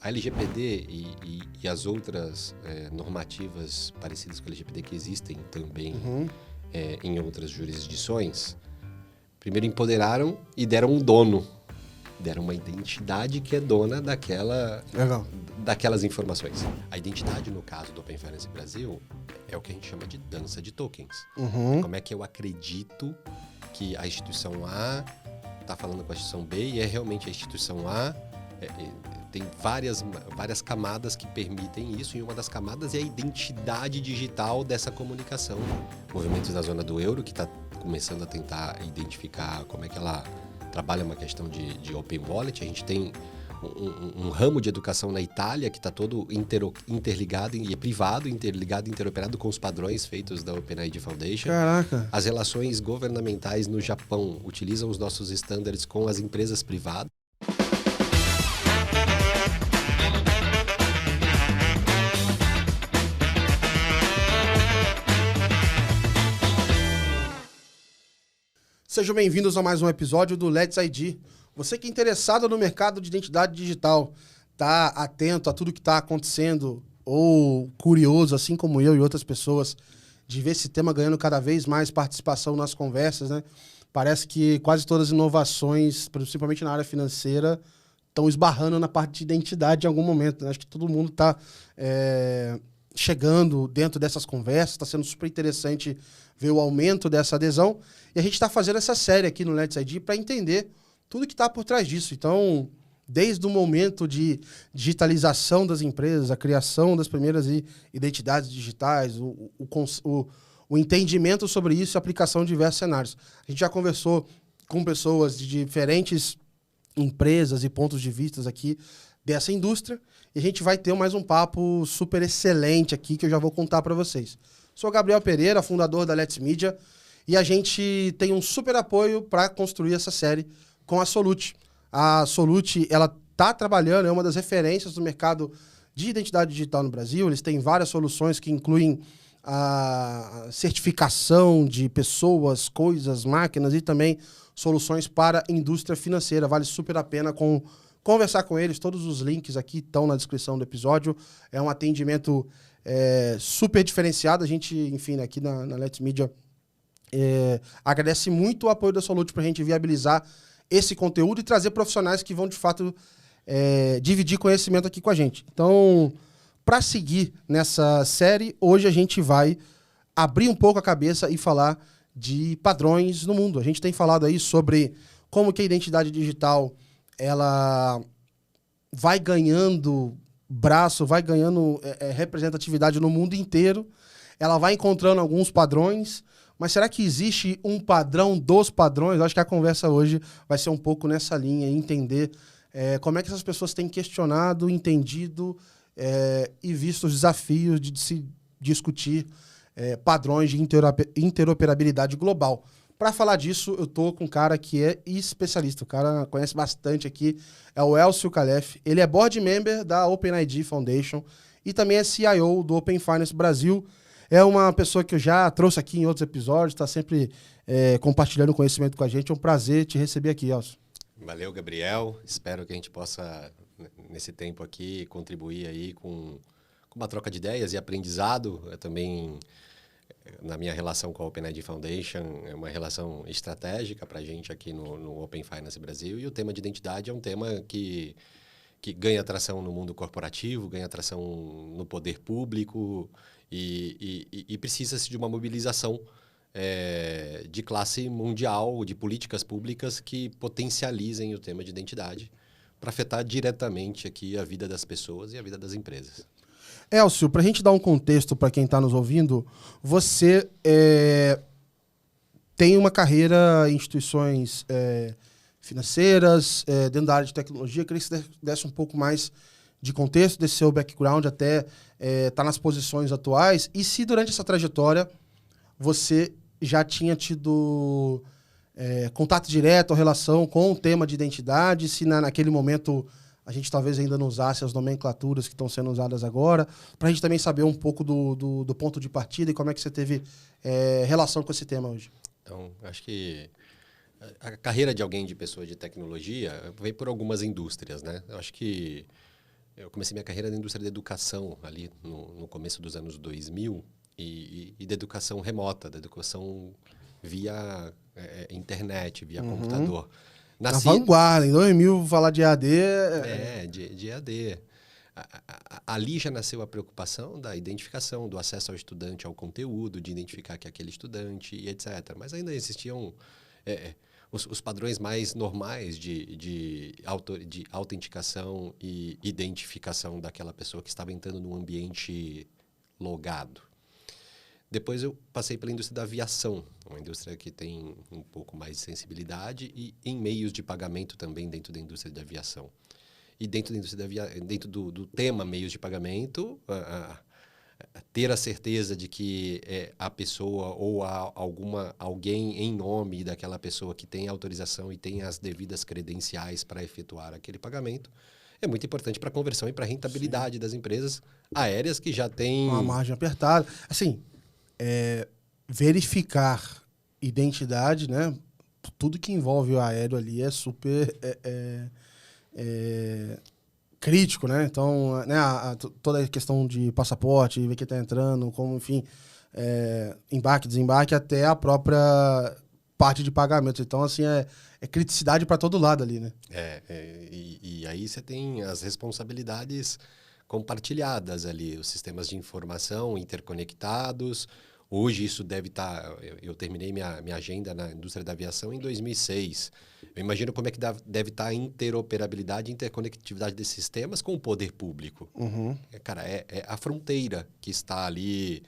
A LGPD e as outras normativas parecidas com a LGPD que existem também em outras jurisdições, primeiro empoderaram e deram um dono. Deram uma identidade que é dona daquelas informações. A identidade, no caso do Open Finance Brasil, é o que a gente chama de dança de tokens. Como é que eu acredito que a instituição A está falando com a instituição B e é realmente a instituição A. Tem várias camadas que permitem isso, e uma das camadas é a identidade digital dessa comunicação. Movimentos da zona do euro, que está começando a tentar identificar como é que ela trabalha uma questão de Open Wallet. A gente tem um ramo de educação na Itália que está todo interligado, e é privado, interligado, interoperado com os padrões feitos da OpenID Foundation. Caraca! As relações governamentais no Japão utilizam os nossos estándares com as empresas privadas. Sejam bem-vindos a mais um episódio do Let's ID. Você que é interessado no mercado de identidade digital, tá atento a tudo que está acontecendo ou curioso, assim como eu e outras pessoas, de ver esse tema ganhando cada vez mais participação nas conversas, né? Parece que quase todas as inovações, principalmente na área financeira, estão esbarrando na parte de identidade em algum momento, né? Acho que todo mundo está chegando dentro dessas conversas, está sendo super interessante ver o aumento dessa adesão. E a gente está fazendo essa série aqui no Let's ID para entender tudo que está por trás disso. Então, desde o momento de digitalização das empresas, a criação das primeiras identidades digitais, o entendimento sobre isso e a aplicação de diversos cenários. A gente já conversou com pessoas de diferentes empresas e pontos de vista aqui dessa indústria, e a gente vai ter mais um papo super excelente aqui que eu já vou contar para vocês. Sou Gabriel Pereira, fundador da Let's Media, e a gente tem um super apoio para construir essa série com a Solute. A Solute, ela está trabalhando, é uma das referências do mercado de identidade digital no Brasil. Eles têm várias soluções que incluem a certificação de pessoas, coisas, máquinas e também soluções para a indústria financeira. Vale super a pena conversar com eles. Todos os links aqui estão na descrição do episódio. É um atendimento super diferenciado. A gente, enfim, aqui na Let's Media agradece muito o apoio da Solute para a gente viabilizar esse conteúdo e trazer profissionais que vão, de fato, dividir conhecimento aqui com a gente. Então, para seguir nessa série, hoje a gente vai abrir um pouco a cabeça e falar de padrões no mundo. A gente tem falado aí sobre como que a identidade digital ela vai ganhando braço, vai ganhando representatividade no mundo inteiro. Ela vai encontrando alguns padrões. Mas será que existe um padrão dos padrões? Eu acho que a conversa hoje vai ser um pouco nessa linha, entender como é que essas pessoas têm questionado, entendido e visto os desafios de se discutir padrões de interoperabilidade global. Para falar disso, eu estou com um cara que é especialista, o cara conhece bastante aqui, é o Elcio Calef. Ele é board member da OpenID Foundation e também é CIO do Open Finance Brasil. É uma pessoa que eu já trouxe aqui em outros episódios, está sempre compartilhando conhecimento com a gente. É um prazer te receber aqui, Elcio. Valeu, Gabriel. Espero que a gente possa, nesse tempo aqui, contribuir aí com uma troca de ideias e aprendizado. Eu também, na minha relação com a OpenID Foundation, é uma relação estratégica para a gente aqui no Open Finance Brasil. E o tema de identidade é um tema que ganha atração no mundo corporativo, ganha atração no poder público, e precisa-se de uma mobilização de classe mundial, de políticas públicas que potencializem o tema de identidade para afetar diretamente aqui a vida das pessoas e a vida das empresas. Elcio, para a gente dar um contexto para quem está nos ouvindo, você tem uma carreira em instituições financeiras, dentro da área de tecnologia. Eu queria que você desse um pouco mais de contexto desse seu background até estar nas posições atuais, e se durante essa trajetória você já tinha tido contato direto ou relação com o tema de identidade, se naquele momento a gente talvez ainda não usasse as nomenclaturas que estão sendo usadas agora, para a gente também saber um pouco do ponto de partida e como é que você teve relação com esse tema hoje. Então, acho que a carreira de alguém, de pessoa de tecnologia, vem por algumas indústrias, né? Eu acho que eu comecei minha carreira na indústria da educação, ali no começo dos anos 2000, e da educação remota, da educação via internet, via computador. Na vanguarda, em 2000, falar de EAD... de EAD. Ali já nasceu a preocupação da identificação, do acesso ao estudante ao conteúdo, de identificar que é aquele estudante e etc. Mas ainda existiam os padrões mais normais de autenticação e identificação daquela pessoa que estava entrando num ambiente logado. Depois eu passei pela indústria da aviação, uma indústria que tem um pouco mais de sensibilidade e em meios de pagamento também dentro da indústria da aviação. E dentro da indústria dentro do tema meios de pagamento, ter a certeza de que a pessoa ou alguém em nome daquela pessoa que tem autorização e tem as devidas credenciais para efetuar aquele pagamento é muito importante para a conversão e para a rentabilidade das empresas aéreas que já têm... Uma margem apertada. Assim, verificar identidade, né? Tudo que envolve o aéreo ali é super... crítico, né? Então, né, toda a questão de passaporte, ver quem está entrando, como, enfim, embarque, desembarque, até a própria parte de pagamento. Então, assim, é criticidade para todo lado ali, né? E aí você tem as responsabilidades compartilhadas ali, os sistemas de informação interconectados. Hoje isso deve estar... Eu terminei minha agenda na indústria da aviação em 2006. Eu imagino como é que deve estar a interoperabilidade e interconectividade desses sistemas com o poder público. Uhum. Cara, é a fronteira que está ali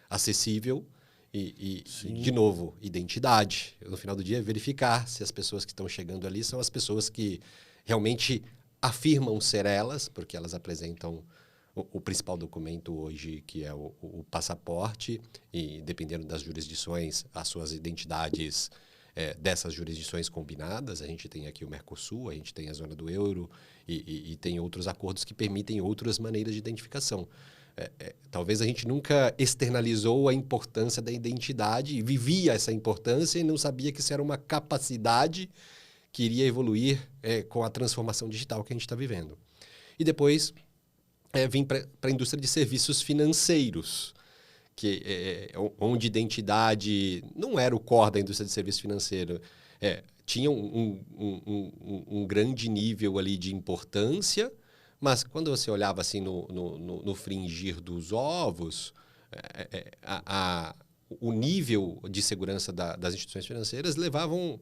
acessível e, de novo, identidade. No final do dia, verificar se as pessoas que estão chegando ali são as pessoas que realmente afirmam ser elas, porque elas apresentam o principal documento hoje, que é o passaporte, e dependendo das jurisdições, as suas identidades dessas jurisdições combinadas. A gente tem aqui o Mercosul, a gente tem a zona do euro e tem outros acordos que permitem outras maneiras de identificação. Talvez a gente nunca externalizou a importância da identidade e vivia essa importância e não sabia que isso era uma capacidade que iria evoluir com a transformação digital que a gente está vivendo. E depois... vim para a indústria de serviços financeiros, onde identidade não era o core da indústria de serviço financeiro. Tinha um grande nível ali de importância, mas quando você olhava assim no fringir dos ovos, o nível de segurança das instituições financeiras levavam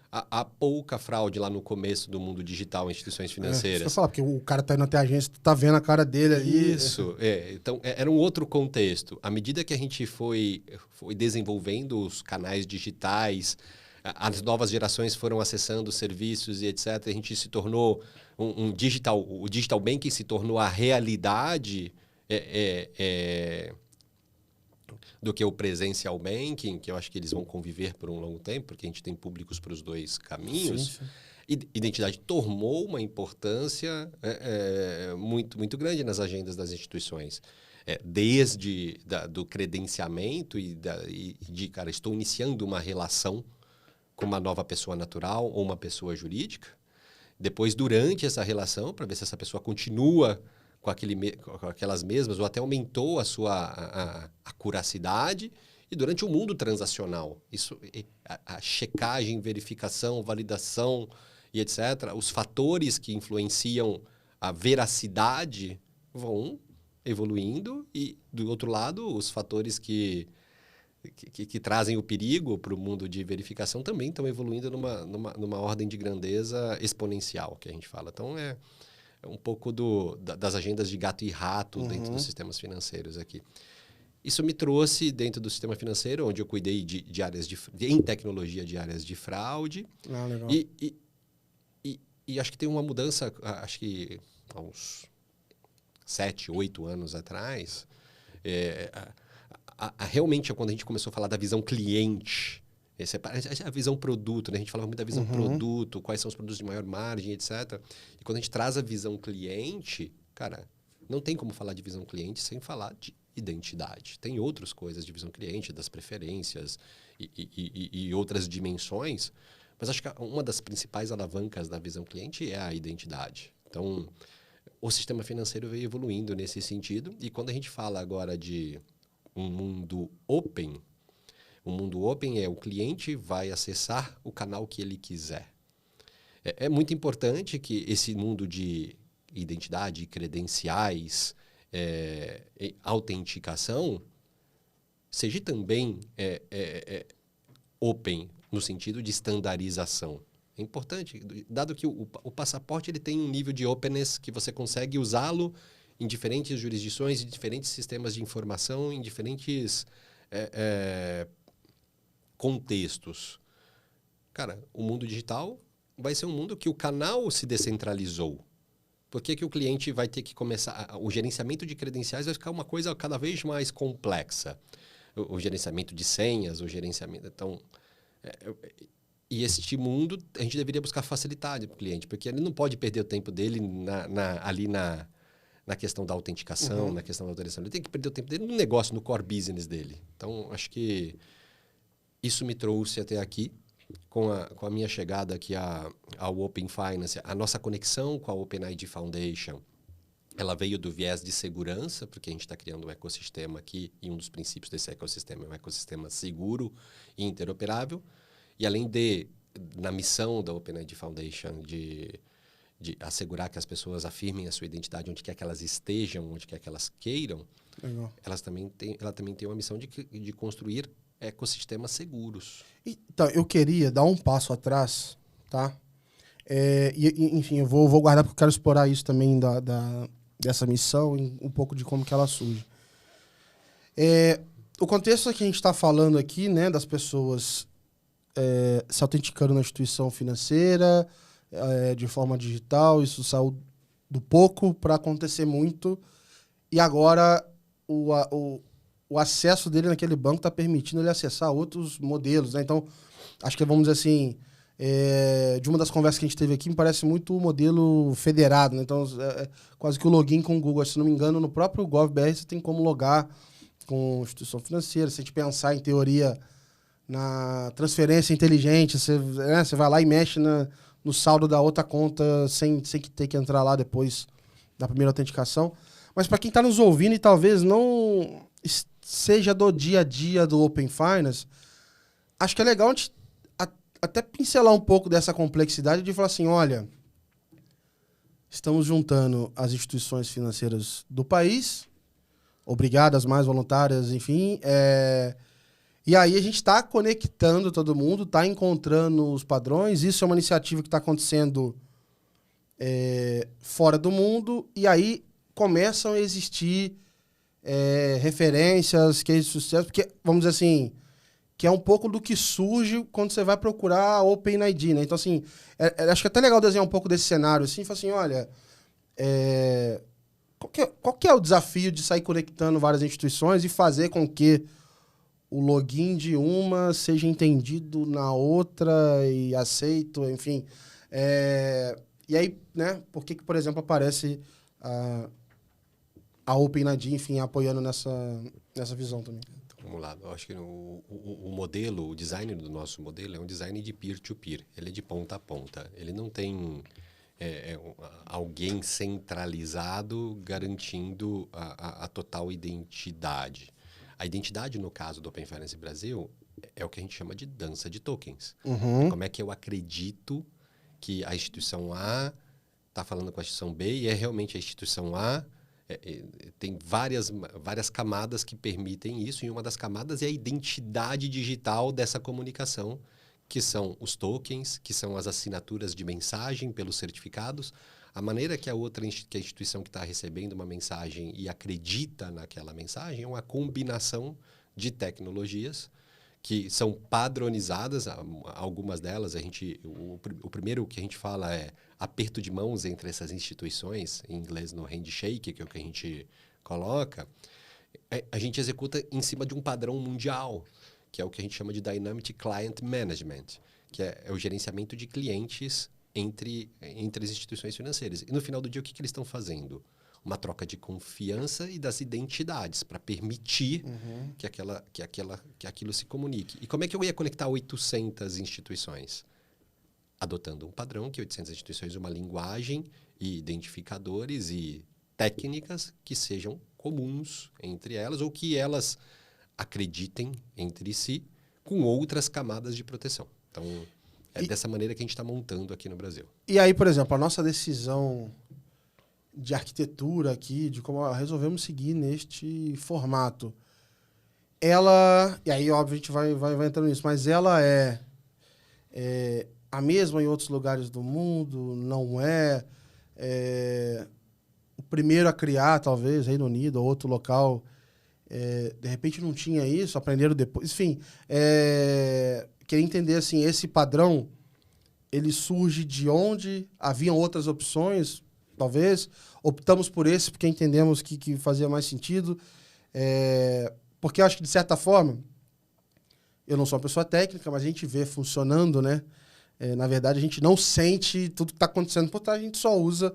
a pouca fraude lá no começo do mundo digital em instituições financeiras. Isso que eu falar, porque o cara tá indo até a agência, tá vendo a cara dele ali. Isso, então era um outro contexto. À medida que a gente foi desenvolvendo os canais digitais, as novas gerações foram acessando serviços e etc., a gente se tornou o digital banking se tornou a realidade do que o presencial banking, que eu acho que eles vão conviver por um longo tempo, porque a gente tem públicos para os dois caminhos. Sim. Identidade tomou uma importância muito, muito grande nas agendas das instituições. Desde do credenciamento cara, estou iniciando uma relação com uma nova pessoa natural ou uma pessoa jurídica. Depois, durante essa relação, para ver se essa pessoa continua com aquelas mesmas, ou até aumentou a sua acuracidade, e durante o mundo transacional. Isso, a checagem, verificação, validação e etc., os fatores que influenciam a veracidade vão evoluindo, e, do outro lado, os fatores que trazem o perigo para o mundo de verificação também estão evoluindo numa ordem de grandeza exponencial, que a gente fala. Então, um pouco das agendas de gato e rato dentro dos sistemas financeiros aqui. Isso me trouxe dentro do sistema financeiro, onde eu cuidei de áreas em tecnologia de áreas de fraude. Legal. E acho que tem uma mudança, acho que há uns 7, 8 anos atrás, realmente quando a gente começou a falar da visão cliente, a visão produto, né? A gente falava muito da visão produto, quais são os produtos de maior margem, etc. E quando a gente traz a visão cliente, cara, não tem como falar de visão cliente sem falar de identidade. Tem outras coisas de visão cliente, das preferências e outras dimensões, mas acho que uma das principais alavancas da visão cliente é a identidade. Então, o sistema financeiro veio evoluindo nesse sentido. E quando a gente fala agora de um mundo open, o mundo open é o cliente vai acessar o canal que ele quiser. É muito importante que esse mundo de identidade, credenciais, autenticação, seja também open, no sentido de estandarização. É importante, dado que o passaporte ele tem um nível de openness que você consegue usá-lo em diferentes jurisdições, em diferentes sistemas de informação, em diferentes contextos. Cara, o mundo digital vai ser um mundo que o canal se descentralizou. Por que o cliente vai ter que começar... O gerenciamento de credenciais vai ficar uma coisa cada vez mais complexa. O gerenciamento de senhas, o gerenciamento... Então, e este mundo, a gente deveria buscar facilidade para o cliente, porque ele não pode perder o tempo dele ali na questão da autenticação, na questão da autorização. Ele tem que perder o tempo dele no negócio, no core business dele. Então, acho que isso me trouxe até aqui. Com a minha chegada aqui ao Open Finance, a nossa conexão com a OpenID Foundation, ela veio do viés de segurança, porque a gente está criando um ecossistema aqui, e um dos princípios desse ecossistema é um ecossistema seguro e interoperável. E além na missão da OpenID Foundation, de assegurar que as pessoas afirmem a sua identidade onde quer que elas estejam, onde quer que elas queiram, ela também tem uma missão de construir ecossistemas seguros. Então, eu queria dar um passo atrás, tá? Enfim, eu vou guardar porque eu quero explorar isso também dessa missão e um pouco de como que ela surge. O contexto que a gente está falando aqui, né, das pessoas se autenticando na instituição financeira, de forma digital, isso saiu do pouco para acontecer muito, e agora o acesso dele naquele banco está permitindo ele acessar outros modelos, né? Então, acho que, vamos dizer assim, de uma das conversas que a gente teve aqui, me parece muito o modelo federado, né? Então, quase que o login com o Google. Se não me engano, no próprio GovBR você tem como logar com instituição financeira. Se a gente pensar em teoria na transferência inteligente, você vai lá e mexe no saldo da outra conta sem ter que entrar lá depois da primeira autenticação. Mas para quem está nos ouvindo e talvez não seja do dia a dia do Open Finance, acho que é legal a gente até pincelar um pouco dessa complexidade de falar assim, olha, estamos juntando as instituições financeiras do país, obrigadas, mais voluntárias, enfim, e aí a gente está conectando todo mundo, está encontrando os padrões, isso é uma iniciativa que está acontecendo fora do mundo, e aí começam a existir referências, cases de sucesso, porque, vamos dizer assim, que é um pouco do que surge quando você vai procurar a OpenID, né? Então, assim, acho que é até legal desenhar um pouco desse cenário, assim, falar assim, olha, qual que é o desafio de sair conectando várias instituições e fazer com que o login de uma seja entendido na outra e aceito, enfim. E aí, né, por que, por exemplo, aparece a OpenID, enfim, apoiando nessa visão também? Então, vamos lá. Eu acho que o modelo, o design do nosso modelo é um design de peer-to-peer. Ele é de ponta a ponta. Ele não tem alguém centralizado garantindo a total identidade. A identidade, no caso do Open Finance Brasil, é o que a gente chama de dança de tokens. Como é que eu acredito que a instituição A está falando com a instituição B e é realmente a instituição A. Tem várias camadas que permitem isso, e uma das camadas é a identidade digital dessa comunicação, que são os tokens, que são as assinaturas de mensagem pelos certificados, a maneira que a instituição que está recebendo uma mensagem e acredita naquela mensagem é uma combinação de tecnologias que são padronizadas. Algumas delas, o primeiro que a gente fala é aperto de mãos entre essas instituições, em inglês no handshake, que é o que a gente coloca, a gente executa em cima de um padrão mundial, que é o que a gente chama de Dynamic Client Management, que é o gerenciamento de clientes entre as instituições financeiras. E no final do dia, o que eles estão fazendo? Uma troca de confiança e das identidades para permitir que aquilo se comunique. E como é que eu ia conectar 800 instituições? Adotando um padrão, que 800 instituições, uma linguagem e identificadores e técnicas que sejam comuns entre elas ou que elas acreditem entre si com outras camadas de proteção. Então, dessa maneira que a gente está montando aqui no Brasil. E aí, por exemplo, a nossa decisão de arquitetura aqui, de como resolvemos seguir neste formato, ela... E aí, óbvio, a gente vai entrando nisso, mas ela é a mesma em outros lugares do mundo? Não é? O primeiro a criar, talvez, Reino Unido ou outro local, de repente não tinha isso, aprenderam depois. Enfim, queria entender, assim, esse padrão, ele surge de onde? Haviam outras opções, talvez? Optamos por esse porque entendemos que fazia mais sentido. Porque eu acho que, de certa forma, eu não sou uma pessoa técnica, mas a gente vê funcionando, né? Na verdade, a gente não sente tudo que está acontecendo por trás, a gente só usa.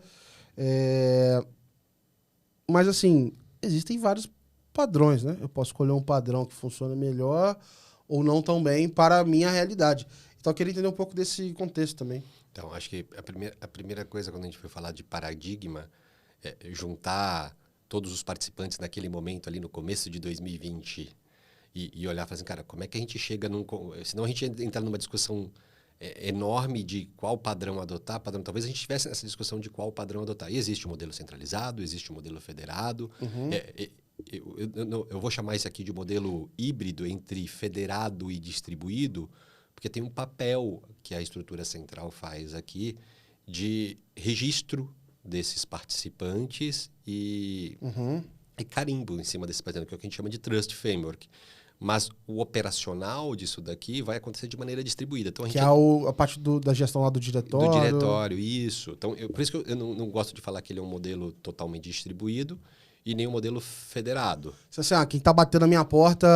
Mas, assim, existem vários padrões, né? Eu posso escolher um padrão que funciona melhor ou não tão bem para a minha realidade. Então, eu queria entender um pouco desse contexto também. Então, acho que a primeira coisa, quando a gente foi falar de paradigma, é juntar todos os participantes naquele momento, ali no começo de 2020, e olhar e falar assim, cara, como é que a gente chega num... Senão a gente entra numa discussão enorme de qual padrão adotar. Talvez a gente tivesse essa discussão de qual padrão adotar. E existe o modelo centralizado, existe o modelo federado. Uhum. Eu vou chamar isso aqui de modelo híbrido entre federado e distribuído, porque tem um papel que a estrutura central faz aqui de registro desses participantes e carimbo em cima desse padrão, que é o que a gente chama de Trust Framework. Mas o operacional disso daqui vai acontecer de maneira distribuída. Então, que é a parte da gestão lá do diretório. Do diretório, isso. Então, por isso que eu não gosto de falar que ele é um modelo totalmente distribuído e nem um modelo federado. Assim, quem está batendo na minha porta...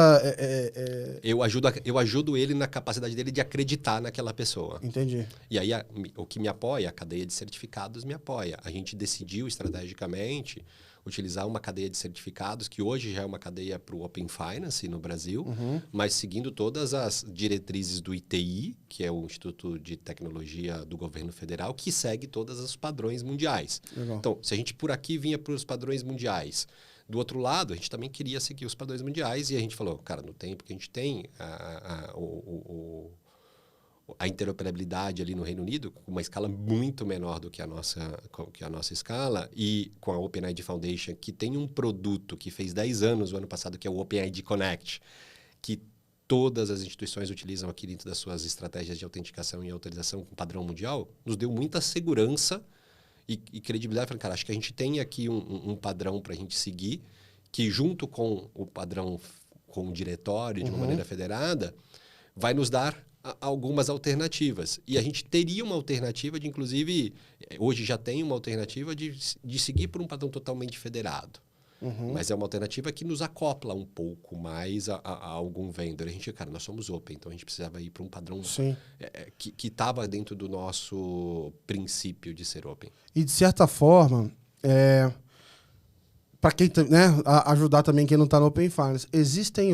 Eu ajudo ele na capacidade dele de acreditar naquela pessoa. Entendi. E aí, o que me apoia, a cadeia de certificados me apoia. A gente decidiu estrategicamente utilizar uma cadeia de certificados, que hoje já é uma cadeia para o Open Finance no Brasil, mas seguindo todas as diretrizes do ITI, que é o Instituto de Tecnologia do Governo Federal, que segue todos os padrões mundiais. Legal. Então, se a gente por aqui vinha para os padrões mundiais, do outro lado, a gente também queria seguir os padrões mundiais e a gente falou, cara, no tempo que a gente tem a interoperabilidade ali no Reino Unido, com uma escala muito menor do que a nossa escala, e com a OpenID Foundation, que tem um produto que fez 10 anos o ano passado, que é o OpenID Connect, que todas as instituições utilizam aqui dentro das suas estratégias de autenticação e autorização com padrão mundial, nos deu muita segurança e credibilidade. Falei, cara, acho que a gente tem aqui um padrão para a gente seguir, que junto com o padrão, com o diretório, de uma maneira federada, vai nos dar algumas alternativas. E a gente teria uma alternativa de, inclusive, hoje já tem uma alternativa de seguir por um padrão totalmente federado. Mas é uma alternativa que nos acopla um pouco mais a algum vendor. A gente, cara, nós somos open, então a gente precisava ir para um padrão que estava dentro do nosso princípio de ser open. E, de certa forma, para quem, né, ajudar também quem não está no Open Finance, existem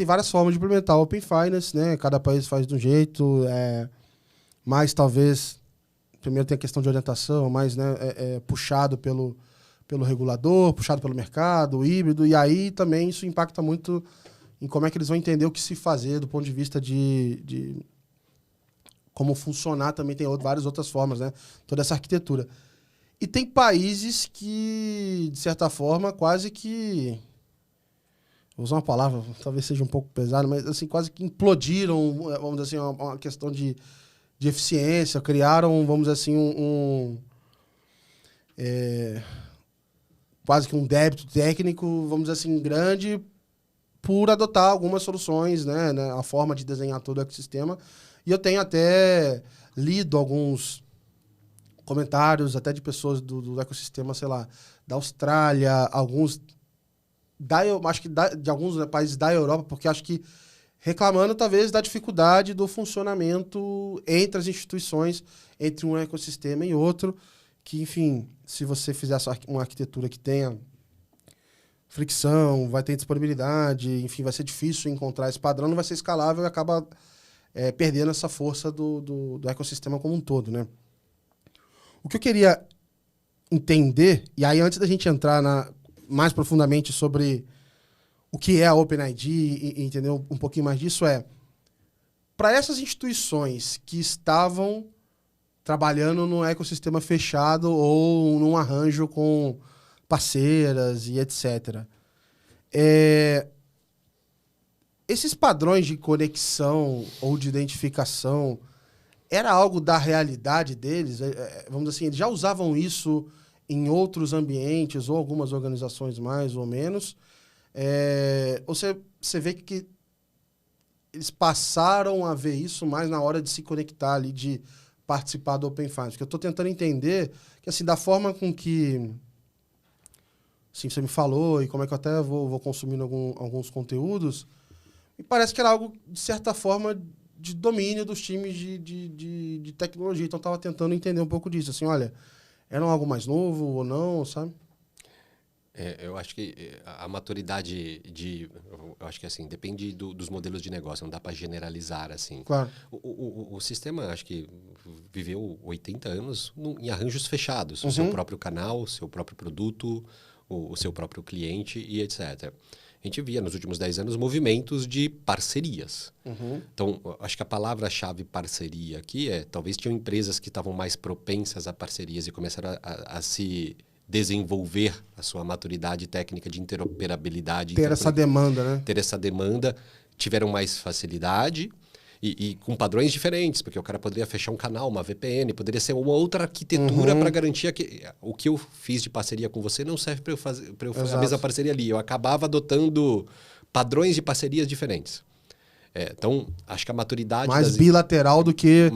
várias formas de implementar o Open Finance, né? Cada país faz de um jeito, mas talvez, primeiro tem a questão de orientação, mais, né, puxado pelo regulador, puxado pelo mercado, híbrido, e aí também isso impacta muito em como é que eles vão entender o que se fazer do ponto de vista de como funcionar. Também tem várias outras formas, né? Toda essa arquitetura. E tem países que, de certa forma, quase que... Vou usar uma palavra, talvez seja um pouco pesada, mas assim, quase que implodiram, vamos dizer assim, uma questão de eficiência, criaram, vamos dizer assim, quase que um débito técnico, vamos dizer assim, grande, por adotar algumas soluções, né, a forma de desenhar todo o ecossistema. E eu tenho até lido alguns comentários, até de pessoas do ecossistema, sei lá, da Austrália, alguns... acho que de alguns países da Europa, porque acho que reclamando talvez da dificuldade do funcionamento entre as instituições, entre um ecossistema e outro, que, enfim, se você fizer uma arquitetura que tenha fricção, vai ter disponibilidade, enfim, vai ser difícil encontrar esse padrão, não vai ser escalável e acaba perdendo essa força do ecossistema como um todo, né? O que eu queria entender, e aí antes da gente entrar mais profundamente sobre o que é a OpenID e entender um pouquinho mais disso, para essas instituições que estavam trabalhando num ecossistema fechado ou num arranjo com parceiras e etc. Esses padrões de conexão ou de identificação era algo da realidade deles? Vamos dizer assim, eles já usavam isso em outros ambientes ou algumas organizações mais ou menos? Ou você vê que eles passaram a ver isso mais na hora de se conectar ali, de participar do Open Finance? Porque eu estou tentando entender que, assim, da forma com que assim, você me falou e como é que eu até vou consumindo alguns conteúdos, me parece que era algo, de certa forma, de domínio dos times de tecnologia. Então, eu estava tentando entender um pouco disso. Assim, olha, era algo mais novo ou não, sabe? Eu acho que a maturidade eu acho que assim, depende dos modelos de negócio, não dá para generalizar assim. Claro. O sistema, acho que viveu 80 anos em arranjos fechados. O seu próprio canal, o seu próprio produto, o seu próprio cliente e etc. A gente via nos últimos 10 anos movimentos de parcerias. Então, acho que a palavra-chave parceria aqui talvez tinham empresas que estavam mais propensas a parcerias e começaram a se desenvolver a sua maturidade técnica de interoperabilidade. Ter essa demanda, né? Ter essa demanda, tiveram mais facilidade e com padrões diferentes, porque o cara poderia fechar um canal, uma VPN, poderia ser uma outra arquitetura para garantir que o que eu fiz de parceria com você não serve para eu fazer a mesma parceria ali. Eu acabava adotando padrões de parcerias diferentes. Então, acho que a maturidade... Mais bilateral do que...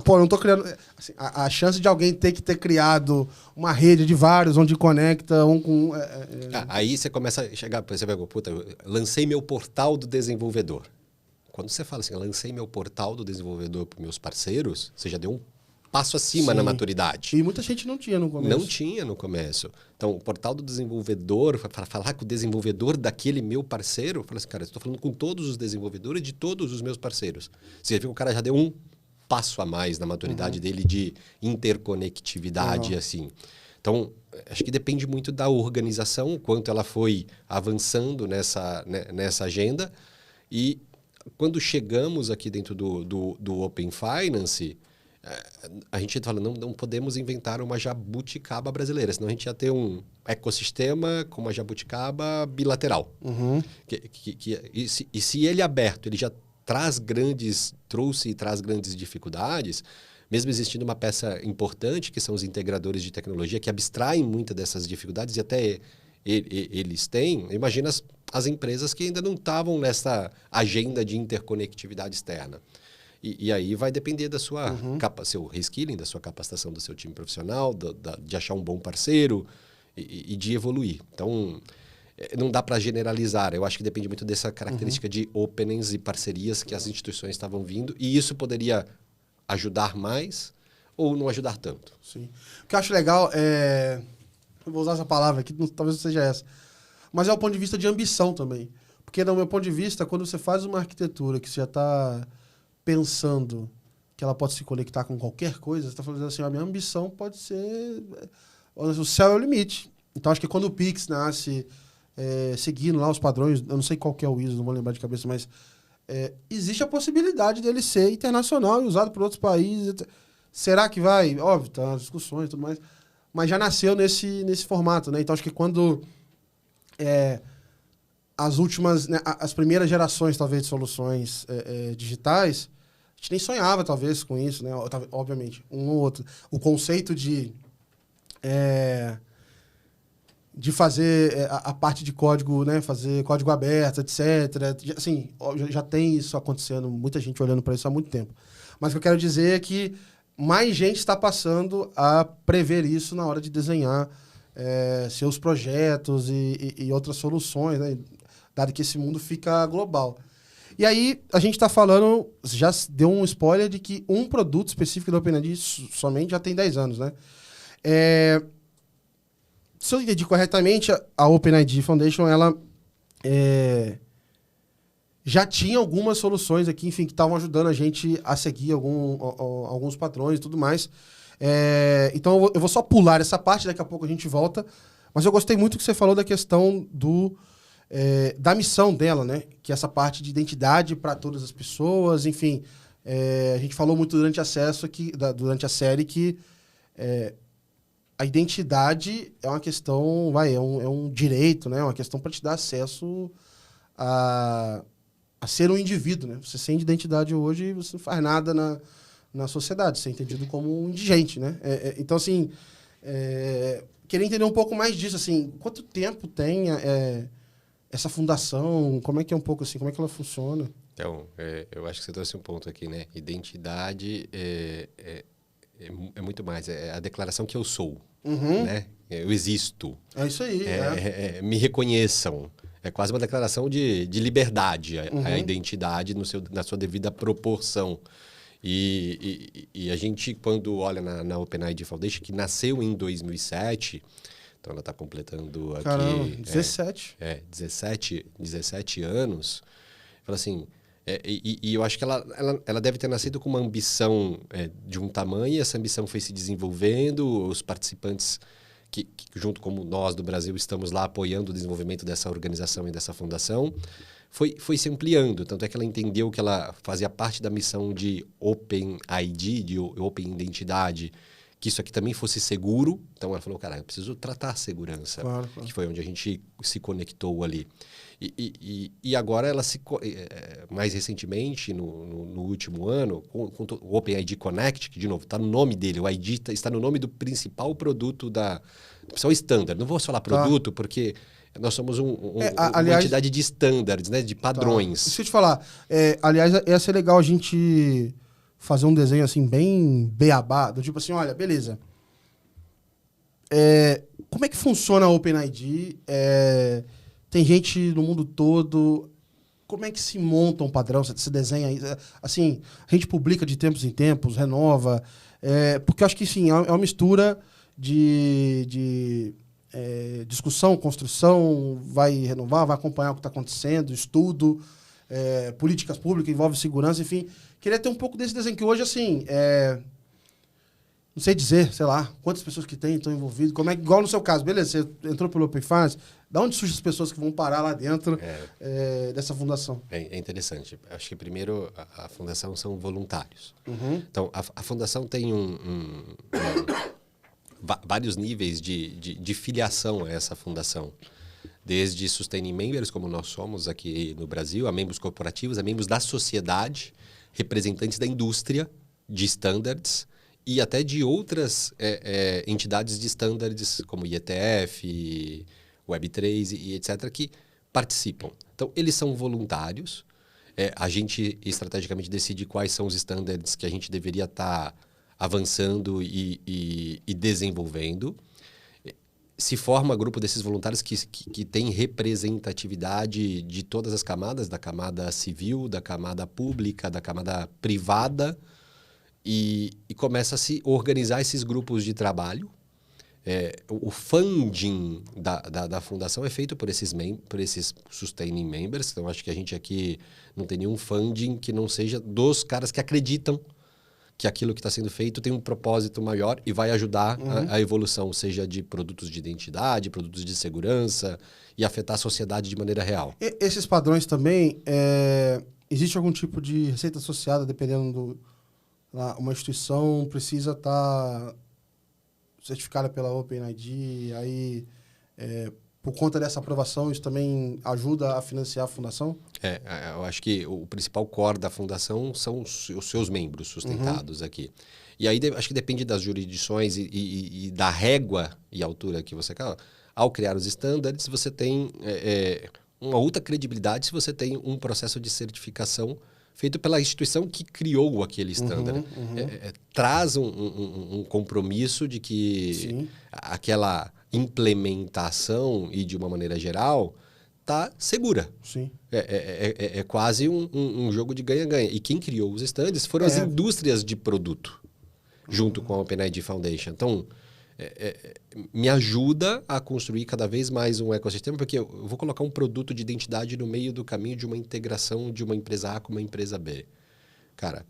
Pô, eu não tô criando... Assim, a chance de alguém ter que ter criado uma rede de vários, onde conecta um com... Aí você começa a chegar... Você vai, puta, eu lancei meu portal do desenvolvedor. Quando você fala assim, eu lancei meu portal do desenvolvedor para meus parceiros, você já deu um passo acima na maturidade. E muita gente não tinha no começo. Não tinha no começo. Então, o portal do desenvolvedor, para falar com o desenvolvedor daquele meu parceiro, fala assim, cara, eu estou falando com todos os desenvolvedores de todos os meus parceiros. Você viu que o cara já deu um passo a mais na maturidade dele de interconectividade, assim. Então, acho que depende muito da organização, quanto ela foi avançando nessa agenda. E quando chegamos aqui dentro do Open Finance... a gente fala, não podemos inventar uma jabuticaba brasileira, senão a gente ia ter um ecossistema com uma jabuticaba bilateral. E se ele é aberto, ele já trouxe e traz grandes dificuldades, mesmo existindo uma peça importante, que são os integradores de tecnologia, que abstraem muitas dessas dificuldades, e até eles têm. Imagina as empresas que ainda não estavam nessa agenda de interconectividade externa. E aí vai depender da sua seu reskilling, da sua capacitação do seu time profissional, de achar um bom parceiro e de evoluir. Então, não dá para generalizar. Eu acho que depende muito dessa característica de openings e parcerias que as instituições estavam vindo. E isso poderia ajudar mais ou não ajudar tanto. Sim. O que eu acho legal eu vou usar essa palavra aqui, talvez não seja essa. Mas é o ponto de vista de ambição também. Porque, no meu ponto de vista, quando você faz uma arquitetura que você já está... pensando que ela pode se conectar com qualquer coisa, você está falando assim, a minha ambição pode ser... O céu é o limite. Então, acho que quando o Pix nasce, seguindo lá os padrões, eu não sei qual que é o ISO, não vou lembrar de cabeça, mas existe a possibilidade dele ser internacional e usado por outros países. Etc. Será que vai? Óbvio, tá nas discussões e tudo mais, mas já nasceu nesse formato, né? Então, acho que quando as últimas, né, as primeiras gerações, talvez, de soluções digitais, a gente nem sonhava, talvez, com isso, né? Obviamente, um ou outro. O conceito de fazer a parte de código, né? Fazer código aberto, etc. Assim, já tem isso acontecendo, muita gente olhando para isso há muito tempo. Mas o que eu quero dizer é que mais gente está passando a prever isso na hora de desenhar seus projetos e outras soluções, né? Dado que esse mundo fica global. E aí, a gente está falando, já deu um spoiler de que um produto específico da OpenID somente já tem 10 anos, né? Se eu entendi corretamente, a OpenID Foundation, ela já tinha algumas soluções aqui, enfim, que estavam ajudando a gente a seguir alguns padrões e tudo mais. Então eu vou só pular essa parte, daqui a pouco a gente volta. Mas eu gostei muito que você falou da questão da missão dela, né? Que é essa parte de identidade para todas as pessoas, enfim. A gente falou muito durante durante a série que a identidade é uma questão, é um direito, né? É uma questão para te dar acesso a ser um indivíduo, né? Você sem identidade hoje, você não faz nada na sociedade, você é entendido como um indigente, né? Então, assim, queria entender um pouco mais disso, assim, quanto tempo tem essa fundação, como é que é um pouco assim, como é que ela funciona? Então, eu acho que você trouxe um ponto aqui, né? Identidade é muito mais, é a declaração que eu sou, né? Eu existo. É isso aí. Me reconheçam. É quase uma declaração de liberdade, a identidade na sua devida proporção. E a gente, quando olha na OpenID Foundation, que nasceu em 2007, então ela está completando aqui... Caramba, 17. 17 anos. Fala assim... E eu acho que ela deve ter nascido com uma ambição de um tamanho, e essa ambição foi se desenvolvendo, os participantes que junto como nós do Brasil estamos lá apoiando o desenvolvimento dessa organização e dessa fundação, foi se ampliando. Tanto é que ela entendeu que ela fazia parte da missão de OpenID, de Open Identidade, que isso aqui também fosse seguro. Então ela falou, cara, eu preciso tratar a segurança, claro. Que foi onde a gente se conectou ali. E agora ela mais recentemente, no último ano, com o OpenID Connect, que de novo está no nome dele, o ID está no nome do principal produto do principal standard. Não vou falar produto, porque nós somos uma entidade de standards, né, de padrões. Deixa eu te falar, aliás, ia ser legal a gente fazer um desenho assim bem beabá, do tipo assim, olha, beleza. Como é que funciona a OpenID? Tem gente no mundo todo. Como é que se monta um padrão? Você desenha aí? Assim, a gente publica de tempos em tempos, renova. Porque eu acho que, sim, é uma mistura de discussão, construção, vai renovar, vai acompanhar o que está acontecendo, estudo, políticas públicas, envolve segurança, enfim. Queria ter um pouco desse desenho, que hoje, assim, não sei dizer, sei lá, quantas pessoas que tem, estão envolvidas, como igual no seu caso, beleza, você entrou pelo Open Finance, da onde surgem as pessoas que vão parar lá dentro dessa fundação? É interessante. Acho que primeiro a fundação são voluntários. Então, a fundação tem vários níveis de filiação a essa fundação. Desde sustaining members, como nós somos aqui no Brasil, a membros corporativos, a membros da sociedade, representantes da indústria, de standards, e até de outras entidades de standards, como IETF, Web3 e etc., que participam. Então, eles são voluntários. A gente, estrategicamente, decide quais são os standards que a gente deveria estar avançando e desenvolvendo. Se forma grupo desses voluntários que tem representatividade de todas as camadas, da camada civil, da camada pública, da camada privada, e começa a se organizar esses grupos de trabalho. O funding da fundação é feito por esses sustaining members. Então, acho que a gente aqui não tem nenhum funding que não seja dos caras que acreditam que aquilo que está sendo feito tem um propósito maior e vai ajudar a evolução, seja de produtos de identidade, produtos de segurança, e afetar a sociedade de maneira real. Esses padrões também, existe algum tipo de receita associada, dependendo uma instituição precisa estar certificada pela OpenID, aí por conta dessa aprovação, isso também ajuda a financiar a fundação? Eu acho que o principal core da fundação são os seus membros sustentados aqui. E aí acho que depende das jurisdições e da régua e altura que você quer. Ao criar os standards, você tem uma outra credibilidade se você tem um processo de certificação feito pela instituição que criou aquele standard. Traz um compromisso de que aquela implementação e de uma maneira geral está segura. Sim. É quase um jogo de ganha-ganha. E quem criou os standards foram as indústrias de produto, junto com a OpenID Foundation. Então, me ajuda a construir cada vez mais um ecossistema, porque eu vou colocar um produto de identidade no meio do caminho de uma integração de uma empresa A com uma empresa B. Cara,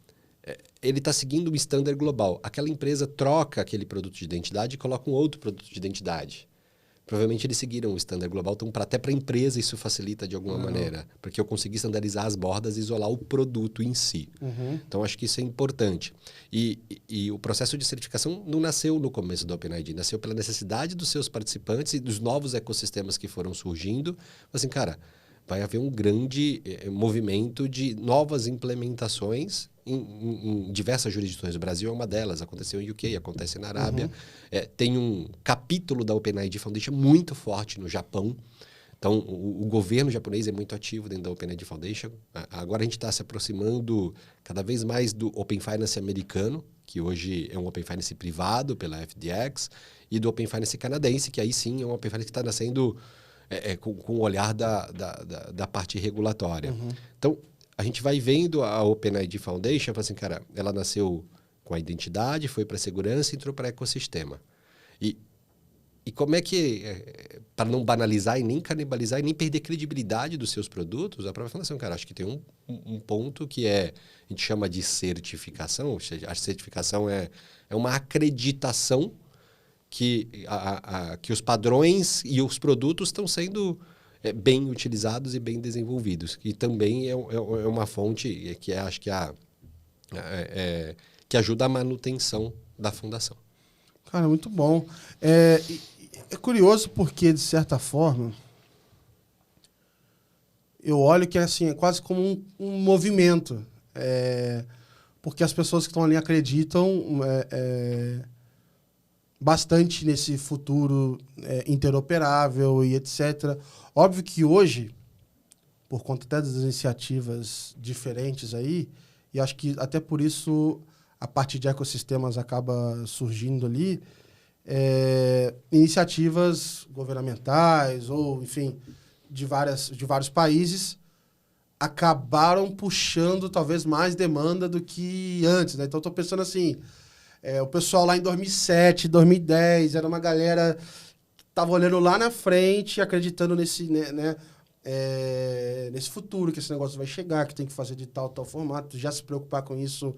ele está seguindo um standard global. Aquela empresa troca aquele produto de identidade e coloca um outro produto de identidade. Provavelmente eles seguiram o standard global, então até para a empresa isso facilita de alguma maneira, porque eu consegui standardizar as bordas e isolar o produto em si. Então acho que isso é importante. E o processo de certificação não nasceu no começo do OpenID, nasceu pela necessidade dos seus participantes e dos novos ecossistemas que foram surgindo. Assim, cara, vai haver um grande movimento de novas implementações em diversas jurisdições. O Brasil é uma delas, aconteceu em UK, acontece na Arábia. Tem um capítulo da OpenID Foundation muito forte no Japão. Então, o governo japonês é muito ativo dentro da OpenID Foundation. Agora a gente está se aproximando cada vez mais do Open Finance americano, que hoje é um Open Finance privado pela FDX, e do Open Finance canadense, que aí sim é um Open Finance que está nascendo com o olhar da parte regulatória. Então, a gente vai vendo a OpenID Foundation, assim, cara, ela nasceu com a identidade, foi para a segurança e entrou para o ecossistema. E como é que, para não banalizar e nem canibalizar e nem perder credibilidade dos seus produtos, a própria fundação, cara, acho que tem um ponto que a gente chama de certificação, ou seja, a certificação é uma acreditação que os padrões e os produtos estão sendo bem utilizados e bem desenvolvidos. E também é uma fonte que acho que que ajuda a manutenção da fundação. Cara, muito bom. É curioso porque, de certa forma, eu olho que assim, é quase como um movimento. Porque as pessoas que estão ali acreditam bastante nesse futuro interoperável e etc. Óbvio que hoje, por conta até das iniciativas diferentes aí, e acho que até por isso a parte de ecossistemas acaba surgindo ali, iniciativas governamentais ou, enfim, de vários países acabaram puxando talvez mais demanda do que antes, né? Então, estou pensando assim, o pessoal lá em 2007, 2010, era uma galera que estava olhando lá na frente, acreditando nesse, nesse futuro, que esse negócio vai chegar, que tem que fazer de tal formato, já se preocupar com isso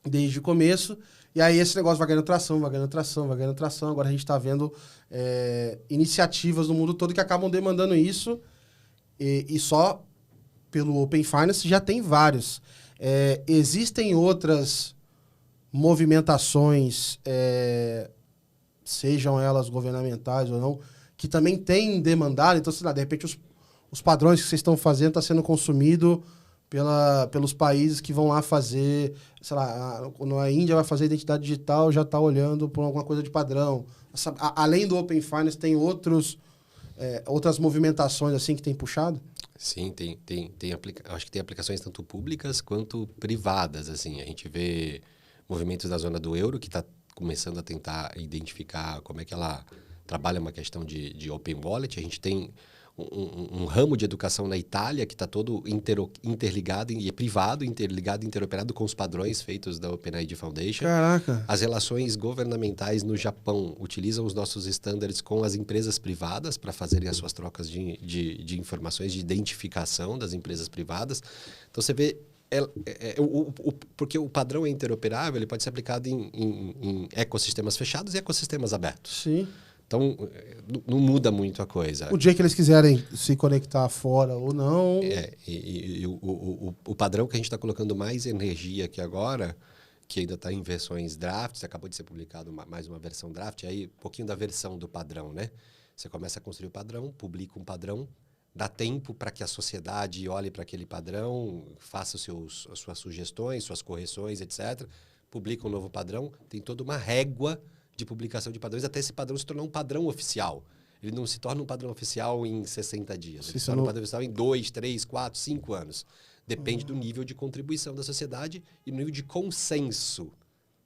desde o começo. E aí esse negócio vai ganhando tração, vai ganhando tração, vai ganhando tração. Agora a gente está vendo iniciativas no mundo todo que acabam demandando isso. E só pelo Open Finance já tem vários. Existem outras movimentações, sejam elas governamentais ou não, que também têm demandado. Então, sei lá, de repente os padrões que vocês estão fazendo estão sendo consumidos pelos países que vão lá fazer, sei lá, quando a Índia vai fazer identidade digital, já está olhando por alguma coisa de padrão. Além do Open Finance, tem outras movimentações assim que tem puxado? Sim, acho que tem aplicações tanto públicas quanto privadas. Assim. A gente vê movimentos da zona do euro que está começando a tentar identificar como é que ela trabalha uma questão de Open Wallet. A gente tem um ramo de educação na Itália que está todo interligado e é privado, interligado, interoperado com os padrões feitos da OpenID Foundation. Caraca! As relações governamentais no Japão utilizam os nossos estándares com as empresas privadas para fazerem as suas trocas de informações, de identificação das empresas privadas. Então, você vê porque o padrão é interoperável, ele pode ser aplicado em ecossistemas fechados e ecossistemas abertos. Sim. Então, não muda muito a coisa. O dia que eles quiserem se conectar fora ou não... O padrão que a gente está colocando mais energia aqui agora, que ainda está em versões drafts, acabou de ser publicado mais uma versão draft, aí um pouquinho da versão do padrão, né? Você começa a construir o padrão, publica um padrão, dá tempo para que a sociedade olhe para aquele padrão, faça as suas sugestões, suas correções, etc. Publica um novo padrão, tem toda uma régua de publicação de padrões, até esse padrão se tornar um padrão oficial. Ele não se torna um padrão oficial em 60 dias. Ele se torna um padrão oficial em 2, 3, 4, 5 anos. Depende do nível de contribuição da sociedade e do nível de consenso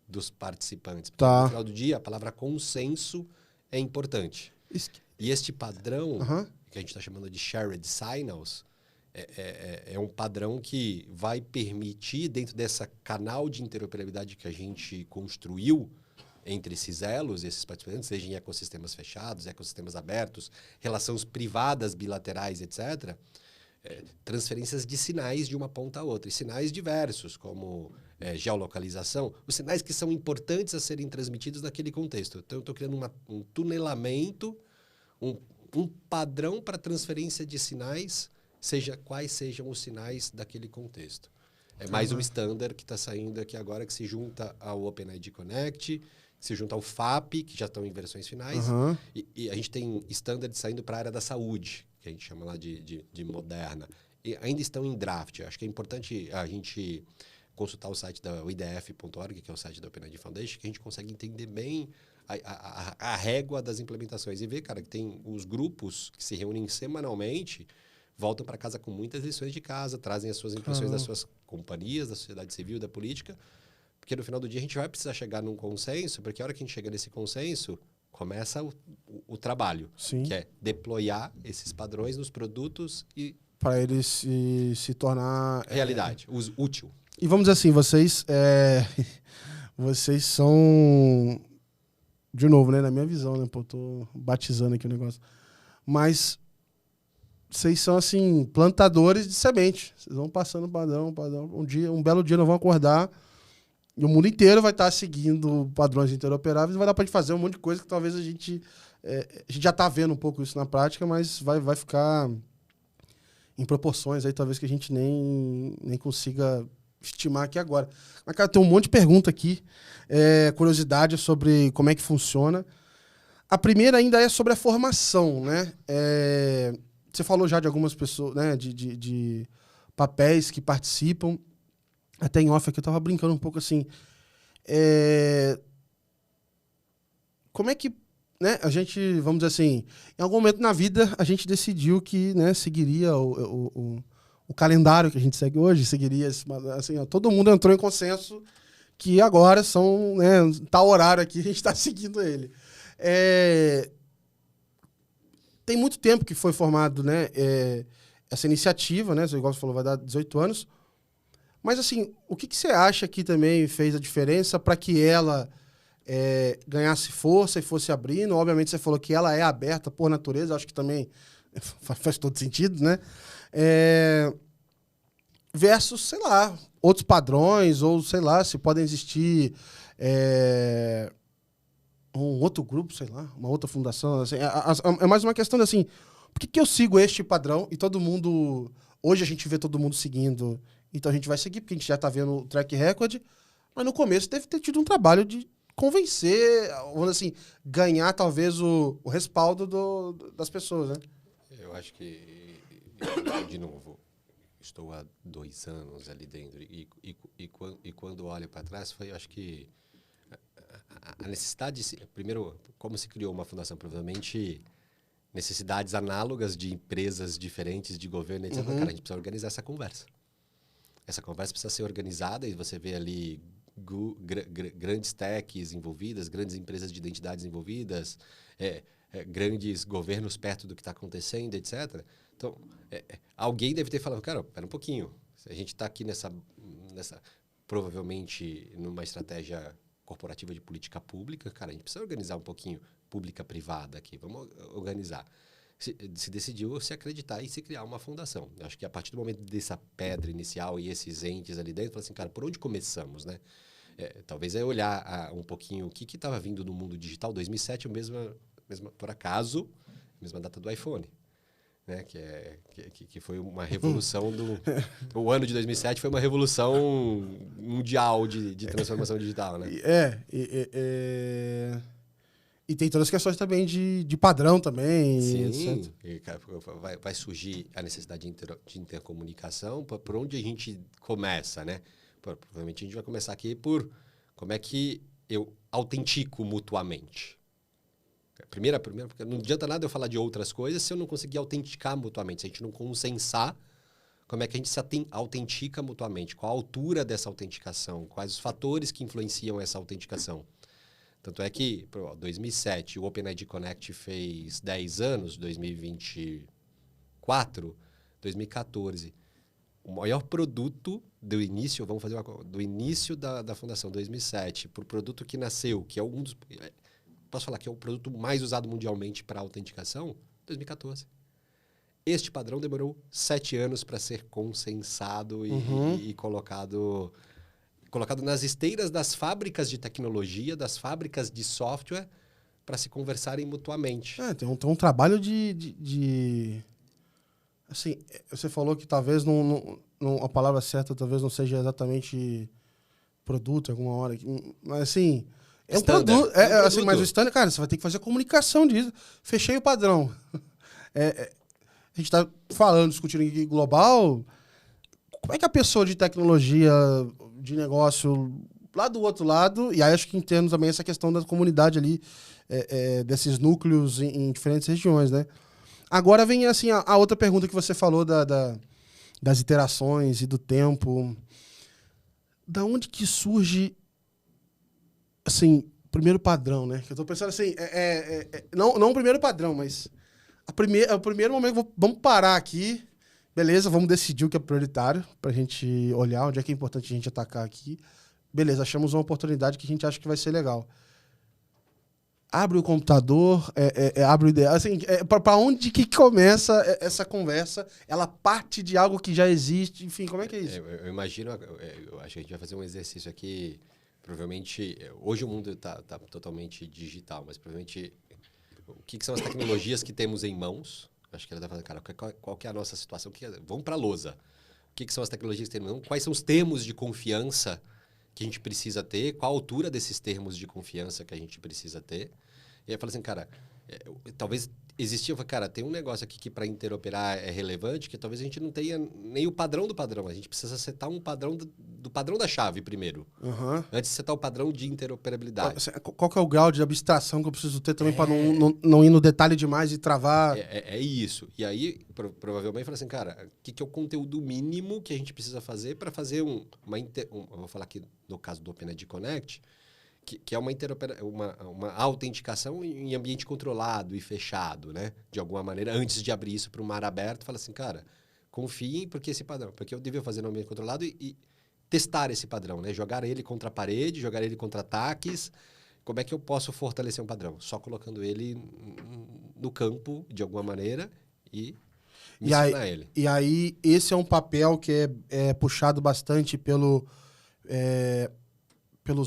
dos participantes. Porque, no final do dia, a palavra consenso é importante. E este padrão, que a gente está chamando de Shared Signals, é um padrão que vai permitir, dentro dessa canal de interoperabilidade que a gente construiu, entre esses elos, esses participantes, seja em ecossistemas fechados, ecossistemas abertos, relações privadas, bilaterais, etc., transferências de sinais de uma ponta a outra. E sinais diversos, como geolocalização, os sinais que são importantes a serem transmitidos naquele contexto. Então, eu estou criando um tunelamento, um padrão para transferência de sinais, seja quais sejam os sinais daquele contexto. É mais um standard que está saindo aqui agora, que se junta ao OpenID Connect, que se junta ao FAP, que já estão em versões finais. E a gente tem standards saindo para a área da saúde, que a gente chama lá de moderna. E ainda estão em draft. Acho que é importante a gente consultar o site da idf.org, que é o site da OpenID Foundation, que a gente consegue entender bem a régua das implementações. E ver, cara, que tem os grupos que se reúnem semanalmente, voltam para casa com muitas lições de casa, trazem as suas impressões das suas companhias, da sociedade civil, da política, porque no final do dia a gente vai precisar chegar num consenso, porque a hora que a gente chega nesse consenso, começa o trabalho, que é deployar esses padrões nos produtos e... para eles se tornar... realidade, útil. E vamos dizer assim, vocês são... De novo, né? Na minha visão, né? Pô, tô batizando aqui o negócio. Mas vocês são, assim, plantadores de semente. Vocês vão passando padrão. Um belo dia nós vamos acordar e o mundo inteiro vai estar seguindo padrões interoperáveis e vai dar pra gente fazer um monte de coisa que talvez a gente já tá vendo um pouco isso na prática, mas vai ficar em proporções aí, talvez que a gente nem consiga estimar aqui agora. Mas, cara, tem um monte de pergunta aqui, curiosidade sobre como é que funciona. A primeira ainda é sobre a formação, né? Você falou já de algumas pessoas, né? De papéis que participam. Até em off aqui eu tava brincando um pouco assim. Como é que, né, a gente, vamos dizer assim, em algum momento na vida a gente decidiu que, né, seguiria o calendário que a gente segue hoje, seguiria, assim, todo mundo entrou em consenso que agora são, né, tal horário aqui, a gente está seguindo ele. Tem muito tempo que foi formado, né, essa iniciativa, né, igual você falou, vai dar 18 anos. Mas, assim, o que você acha que também fez a diferença para que ela ganhasse força e fosse abrindo? Obviamente, você falou que ela é aberta por natureza, acho que também faz todo sentido, né? Versus, sei lá, outros padrões, ou sei lá, se podem existir um outro grupo, sei lá, uma outra fundação. Assim, é mais uma questão de, assim, por que eu sigo este padrão e todo mundo... Hoje a gente vê todo mundo seguindo, então a gente vai seguir, porque a gente já está vendo o track record, mas no começo deve ter tido um trabalho de convencer, ou assim, ganhar talvez o respaldo das pessoas, né? Eu acho que, de novo, estou há 2 anos ali dentro e quando olho para trás, eu acho que a necessidade, primeiro, como se criou uma fundação, provavelmente necessidades análogas de empresas diferentes, de governo, etc. Cara, a gente precisa organizar essa conversa. Essa conversa precisa ser organizada e você vê ali grandes techs envolvidas, grandes empresas de identidades envolvidas, grandes governos perto do que está acontecendo, etc. Então, alguém deve ter falado, cara, espera um pouquinho. Se a gente está aqui nessa, provavelmente, numa estratégia corporativa de política pública, cara, a gente precisa organizar um pouquinho pública-privada aqui, vamos organizar. Se decidiu se acreditar e se criar uma fundação. Eu acho que a partir do momento dessa pedra inicial e esses entes ali dentro, fala assim, cara, por onde começamos, né? Talvez é olhar um pouquinho o que estava vindo no mundo digital. 2007 é por acaso, a mesma data do iPhone, né? Que foi uma revolução o ano de 2007 foi uma revolução mundial de transformação digital, né? E tem todas as questões também de padrão também. Sim, vai surgir a necessidade de intercomunicação. Por onde a gente começa, né? Provavelmente a gente vai começar aqui por como é que eu autentico mutuamente. Primeiro, porque não adianta nada eu falar de outras coisas se eu não conseguir autenticar mutuamente, se a gente não consensar como é que a gente se autentica mutuamente, qual a altura dessa autenticação, quais os fatores que influenciam essa autenticação. Tanto é que, em 2007, o OpenID Connect fez 10 anos, 2024, 2014. o maior produto do início, vamos fazer do início da fundação, 2007, para o produto que nasceu, que é um dos... Posso falar que é o produto mais usado mundialmente para autenticação? 2014. Este padrão demorou 7 anos para ser consensado e colocado nas esteiras das fábricas de tecnologia, das fábricas de software, para se conversarem mutuamente. Tem um trabalho de... Assim, você falou que talvez a palavra certa talvez não seja exatamente produto, alguma hora. Mas assim, é Standard, um produto. é um Assim, produto. mas o standard, cara, você vai ter que fazer a comunicação disso. Fechei o padrão. A gente está falando, discutindo aqui global. Como é que a pessoa de tecnologia, de negócio, lá do outro lado, e aí acho que entendo também essa questão da comunidade ali, desses núcleos em diferentes regiões, né? Agora vem assim, a outra pergunta que você falou das iterações e do tempo. Da onde que surge, assim, o primeiro padrão, né? Que eu tô pensando assim, não o primeiro padrão, mas o primeiro momento, vamos parar aqui, beleza, vamos decidir o que é prioritário pra gente olhar onde é que é importante a gente atacar aqui. Beleza, achamos uma oportunidade que a gente acha que vai ser legal. Abre o computador, abre o ideal. Assim, para onde que começa essa conversa? Ela parte de algo que já existe? Enfim, como é que é isso? Eu imagino, eu acho que a gente vai fazer um exercício aqui. Provavelmente, hoje o mundo está totalmente digital, mas provavelmente, o que são as tecnologias que temos em mãos? Acho que ela está falando, cara, qual que é a nossa situação? Vamos para a lousa. O que são as tecnologias que temos em mãos? Quais são os termos de confiança que a gente precisa ter, qual a altura desses termos de confiança que a gente precisa ter. E aí eu falo assim, cara, talvez existia, cara, tem um negócio aqui que para interoperar é relevante, que talvez a gente não tenha nem o padrão do padrão, a gente precisa setar um padrão do padrão da chave primeiro, antes de setar o padrão de interoperabilidade. Qual que é o grau de abstração que eu preciso ter também para não ir no detalhe demais e travar? É isso. E aí, provavelmente, fala assim, cara, o que é o conteúdo mínimo que a gente precisa fazer para fazer eu vou falar aqui no caso do OpenID Connect, que é uma autenticação em ambiente controlado e fechado, né? De alguma maneira, antes de abrir isso para o mar aberto, fala assim, cara, confiem porque esse padrão, porque eu devia fazer no ambiente controlado e testar esse padrão, né? Jogar ele contra a parede, jogar ele contra ataques. Como é que eu posso fortalecer um padrão? Só colocando ele no campo, de alguma maneira, e missionar ele. E aí, esse é um papel que é puxado bastante pelos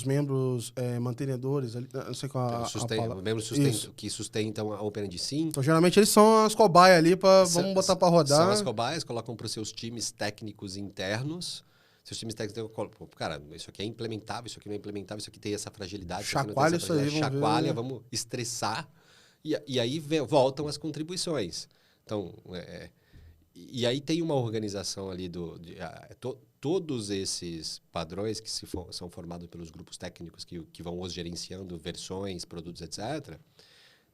membros mantenedores, não sei qual a palavra. Os membros que sustentam a OpenID, sim. Então, geralmente, eles são as cobaias ali, vamos botar para rodar. São as cobaias, colocam para os seus times técnicos internos. Seus times técnicos, cara, isso aqui é implementável, isso aqui não é implementável, isso aqui tem essa fragilidade. Chacoalha isso aí, chacoalha, vamos estressar. E aí voltam as contribuições. Então, e aí tem uma organização ali todos esses padrões que são formados pelos grupos técnicos que vão os gerenciando versões, produtos, etc.,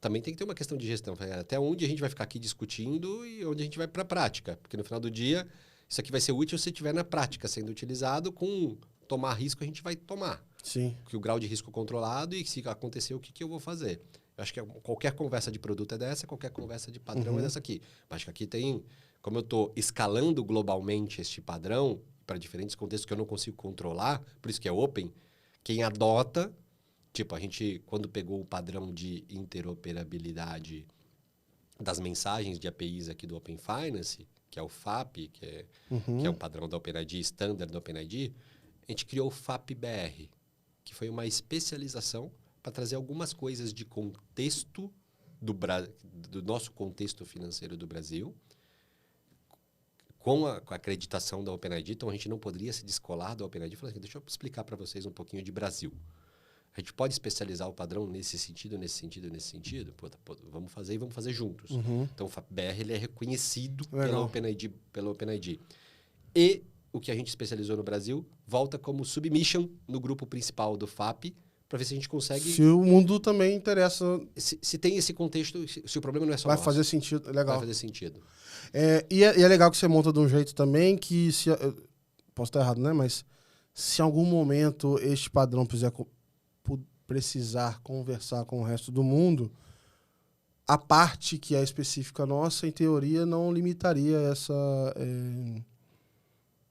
também tem que ter uma questão de gestão. Até onde a gente vai ficar aqui discutindo e onde a gente vai para a prática. Porque no final do dia, isso aqui vai ser útil se estiver na prática sendo utilizado. Com tomar risco, a gente vai tomar. Sim. Que o grau de risco controlado e se acontecer, o que eu vou fazer. Eu acho que qualquer conversa de produto é dessa, qualquer conversa de padrão é dessa aqui. Mas acho que aqui tem... Como eu estou escalando globalmente este padrão para diferentes contextos que eu não consigo controlar, por isso que é open, quem adota... Tipo, a gente, quando pegou o padrão de interoperabilidade das mensagens de APIs aqui do Open Finance, que é o FAP, que é um padrão da OpenID, standard da OpenID, a gente criou o FAP-BR, que foi uma especialização para trazer algumas coisas de contexto do nosso contexto financeiro do Brasil, com a acreditação da OpenID. Então, a gente não poderia se descolar da OpenID. Falei assim, deixa eu explicar para vocês um pouquinho de Brasil. A gente pode especializar o padrão nesse sentido, nesse sentido, nesse sentido? Vamos fazer e vamos fazer juntos. Então, o FAP-BR ele é reconhecido pela OpenID. E o que a gente especializou no Brasil volta como submission no grupo principal do FAP, para ver se a gente consegue... Se o mundo também interessa... Se tem esse contexto, se o problema não é só vai nosso. Fazer sentido, legal. Vai fazer sentido. E é legal que você monta de um jeito também que... posso estar errado, né? Mas se em algum momento este padrão precisar conversar com o resto do mundo, a parte que é específica nossa, em teoria, não limitaria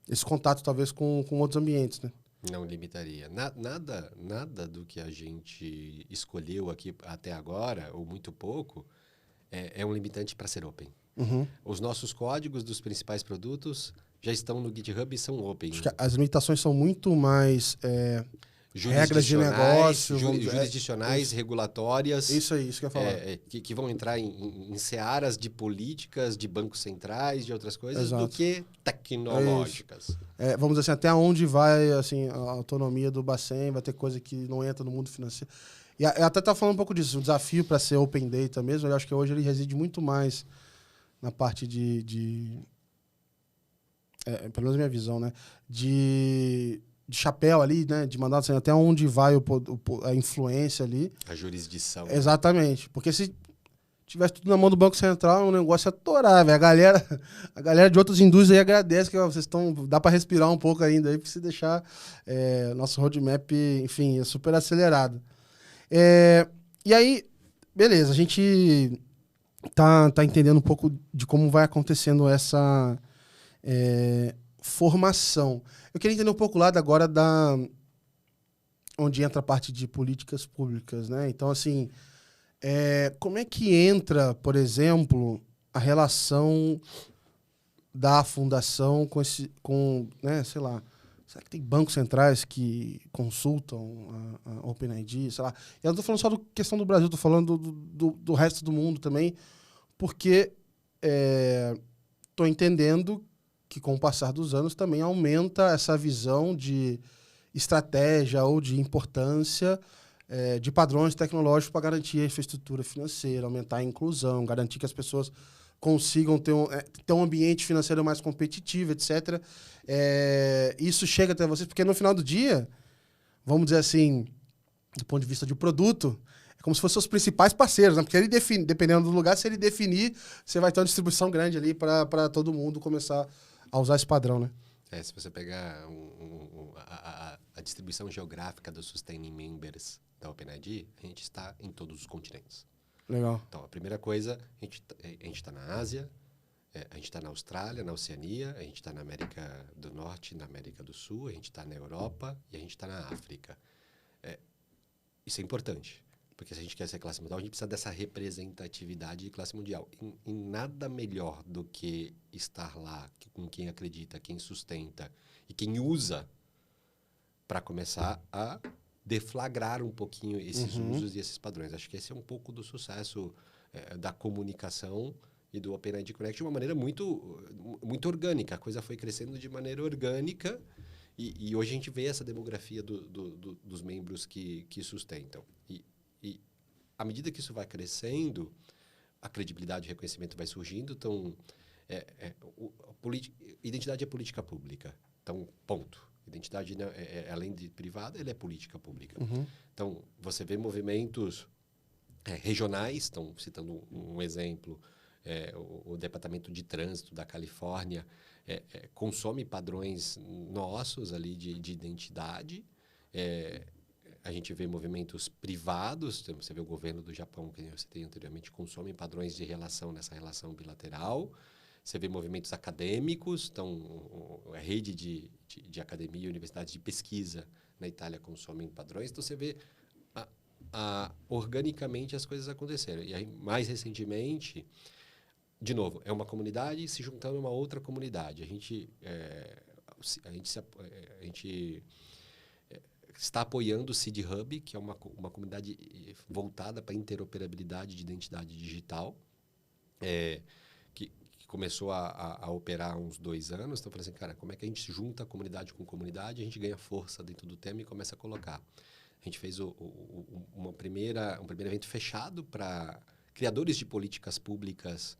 esse contato, talvez, com outros ambientes, né? Não limitaria. Nada do que a gente escolheu aqui até agora, ou muito pouco, é um limitante para ser open. Uhum. Os nossos códigos dos principais produtos já estão no GitHub e são open. Acho que as limitações são muito mais regras de negócio. Jurisdicionais, regulatórias. Isso aí, isso que eu ia falar. Que vão entrar em searas de políticas, de bancos centrais, de outras coisas, Exato. do que tecnológicas. Vamos dizer assim, até onde vai assim, a autonomia do Bacen, vai ter coisa que não entra no mundo financeiro. E eu até estava falando um pouco disso, o desafio para ser Open Data mesmo, eu acho que hoje ele reside muito mais na parte pelo menos a minha visão, né? De chapéu ali, né? De mandar assim, até onde vai a influência ali. A jurisdição. Exatamente. Porque se tivesse tudo na mão do Banco Central, o negócio ia torar, velho. A galera de outras indústrias aí agradece que vocês estão... Dá para respirar um pouco ainda aí, para se deixar nosso roadmap, enfim, super acelerado. E aí, beleza, a gente tá entendendo um pouco de como vai acontecendo essa formação. Eu queria entender um pouco lá agora onde entra a parte de políticas públicas, né? Então, assim, como é que entra, por exemplo, a relação da fundação com né, sei lá, será que tem bancos centrais que consultam a OpenID, sei lá? Eu não estou falando só da questão do Brasil, estou falando do resto do mundo também, porque estou entendendo que, com o passar dos anos, também aumenta essa visão de estratégia ou de importância de padrões tecnológicos para garantir a infraestrutura financeira, aumentar a inclusão, garantir que as pessoas consigam ter um ambiente financeiro mais competitivo, etc. Isso chega até vocês, porque no final do dia, vamos dizer assim, do ponto de vista de produto, é como se fossem os principais parceiros, né? Porque ele define, dependendo do lugar, se ele definir, você vai ter uma distribuição grande ali para todo mundo começar a usar esse padrão, né? Se você pegar a distribuição geográfica dos Sustaining Members da OpenID, a gente está em todos os continentes. Legal. Então, a primeira coisa, a gente está na Ásia, a gente está na Austrália, na Oceania, a gente está na América do Norte, na América do Sul, a gente está na Europa e a gente está na África. Isso é importante, porque se a gente quer ser classe mundial, a gente precisa dessa representatividade de classe mundial. E nada melhor do que estar lá com quem acredita, quem sustenta e quem usa para começar a deflagrar um pouquinho esses usos e esses padrões. Acho que esse é um pouco do sucesso da comunicação e do OpenID Connect de uma maneira muito, muito orgânica. A coisa foi crescendo de maneira orgânica e hoje a gente vê essa demografia dos membros que sustentam. E à medida que isso vai crescendo, a credibilidade e o reconhecimento vai surgindo. Então, identidade é política pública. Então, ponto. Identidade, além de privada, ela é política pública. Então, você vê movimentos regionais, então, citando um exemplo, o Departamento de Trânsito da Califórnia consome padrões nossos ali de identidade. A gente vê movimentos privados, então, você vê o governo do Japão, que eu citei anteriormente, consome padrões de relação nessa relação bilateral. Você vê movimentos acadêmicos, então a rede de academia e universidades de pesquisa na Itália consomem padrões. Então você vê organicamente as coisas aconteceram. E aí, mais recentemente, de novo, é uma comunidade se juntando a uma outra comunidade. A gente está apoiando o Seed Hub, que é uma comunidade voltada para a interoperabilidade de identidade digital, que começou a operar há uns 2 anos. Então, eu falei assim, cara, como é que a gente junta a comunidade com comunidade, a gente ganha força dentro do tema e começa a colocar. A gente fez um primeiro evento fechado para criadores de políticas públicas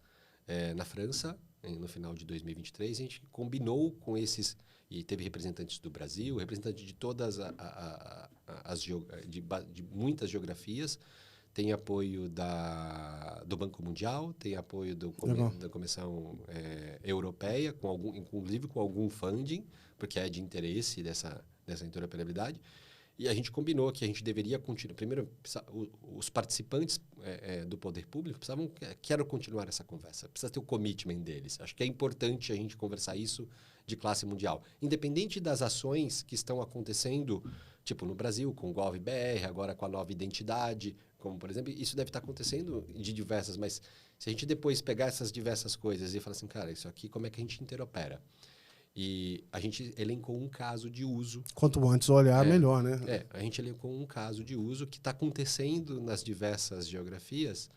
na França, no final de 2023. A gente combinou com esses, e teve representantes do Brasil, representantes de todas de muitas geografias. Tem apoio do Banco Mundial, tem apoio da Comissão Europeia, inclusive com algum funding, porque é de interesse dessa interoperabilidade. E a gente combinou que a gente deveria continuar. Primeiro, os participantes do poder público precisavam quero continuar essa conversa. Precisa ter o commitment deles. Acho que é importante a gente conversar isso de classe mundial. Independente das ações que estão acontecendo, tipo no Brasil, com o GovBR, agora com a nova identidade, como, por exemplo, isso deve estar acontecendo de diversas, mas se a gente depois pegar essas diversas coisas e falar assim, cara, isso aqui, como é que a gente interopera? E a gente elencou um caso de uso. Quanto antes olhar, melhor, né? A gente elencou um caso de uso que está acontecendo nas diversas geografias,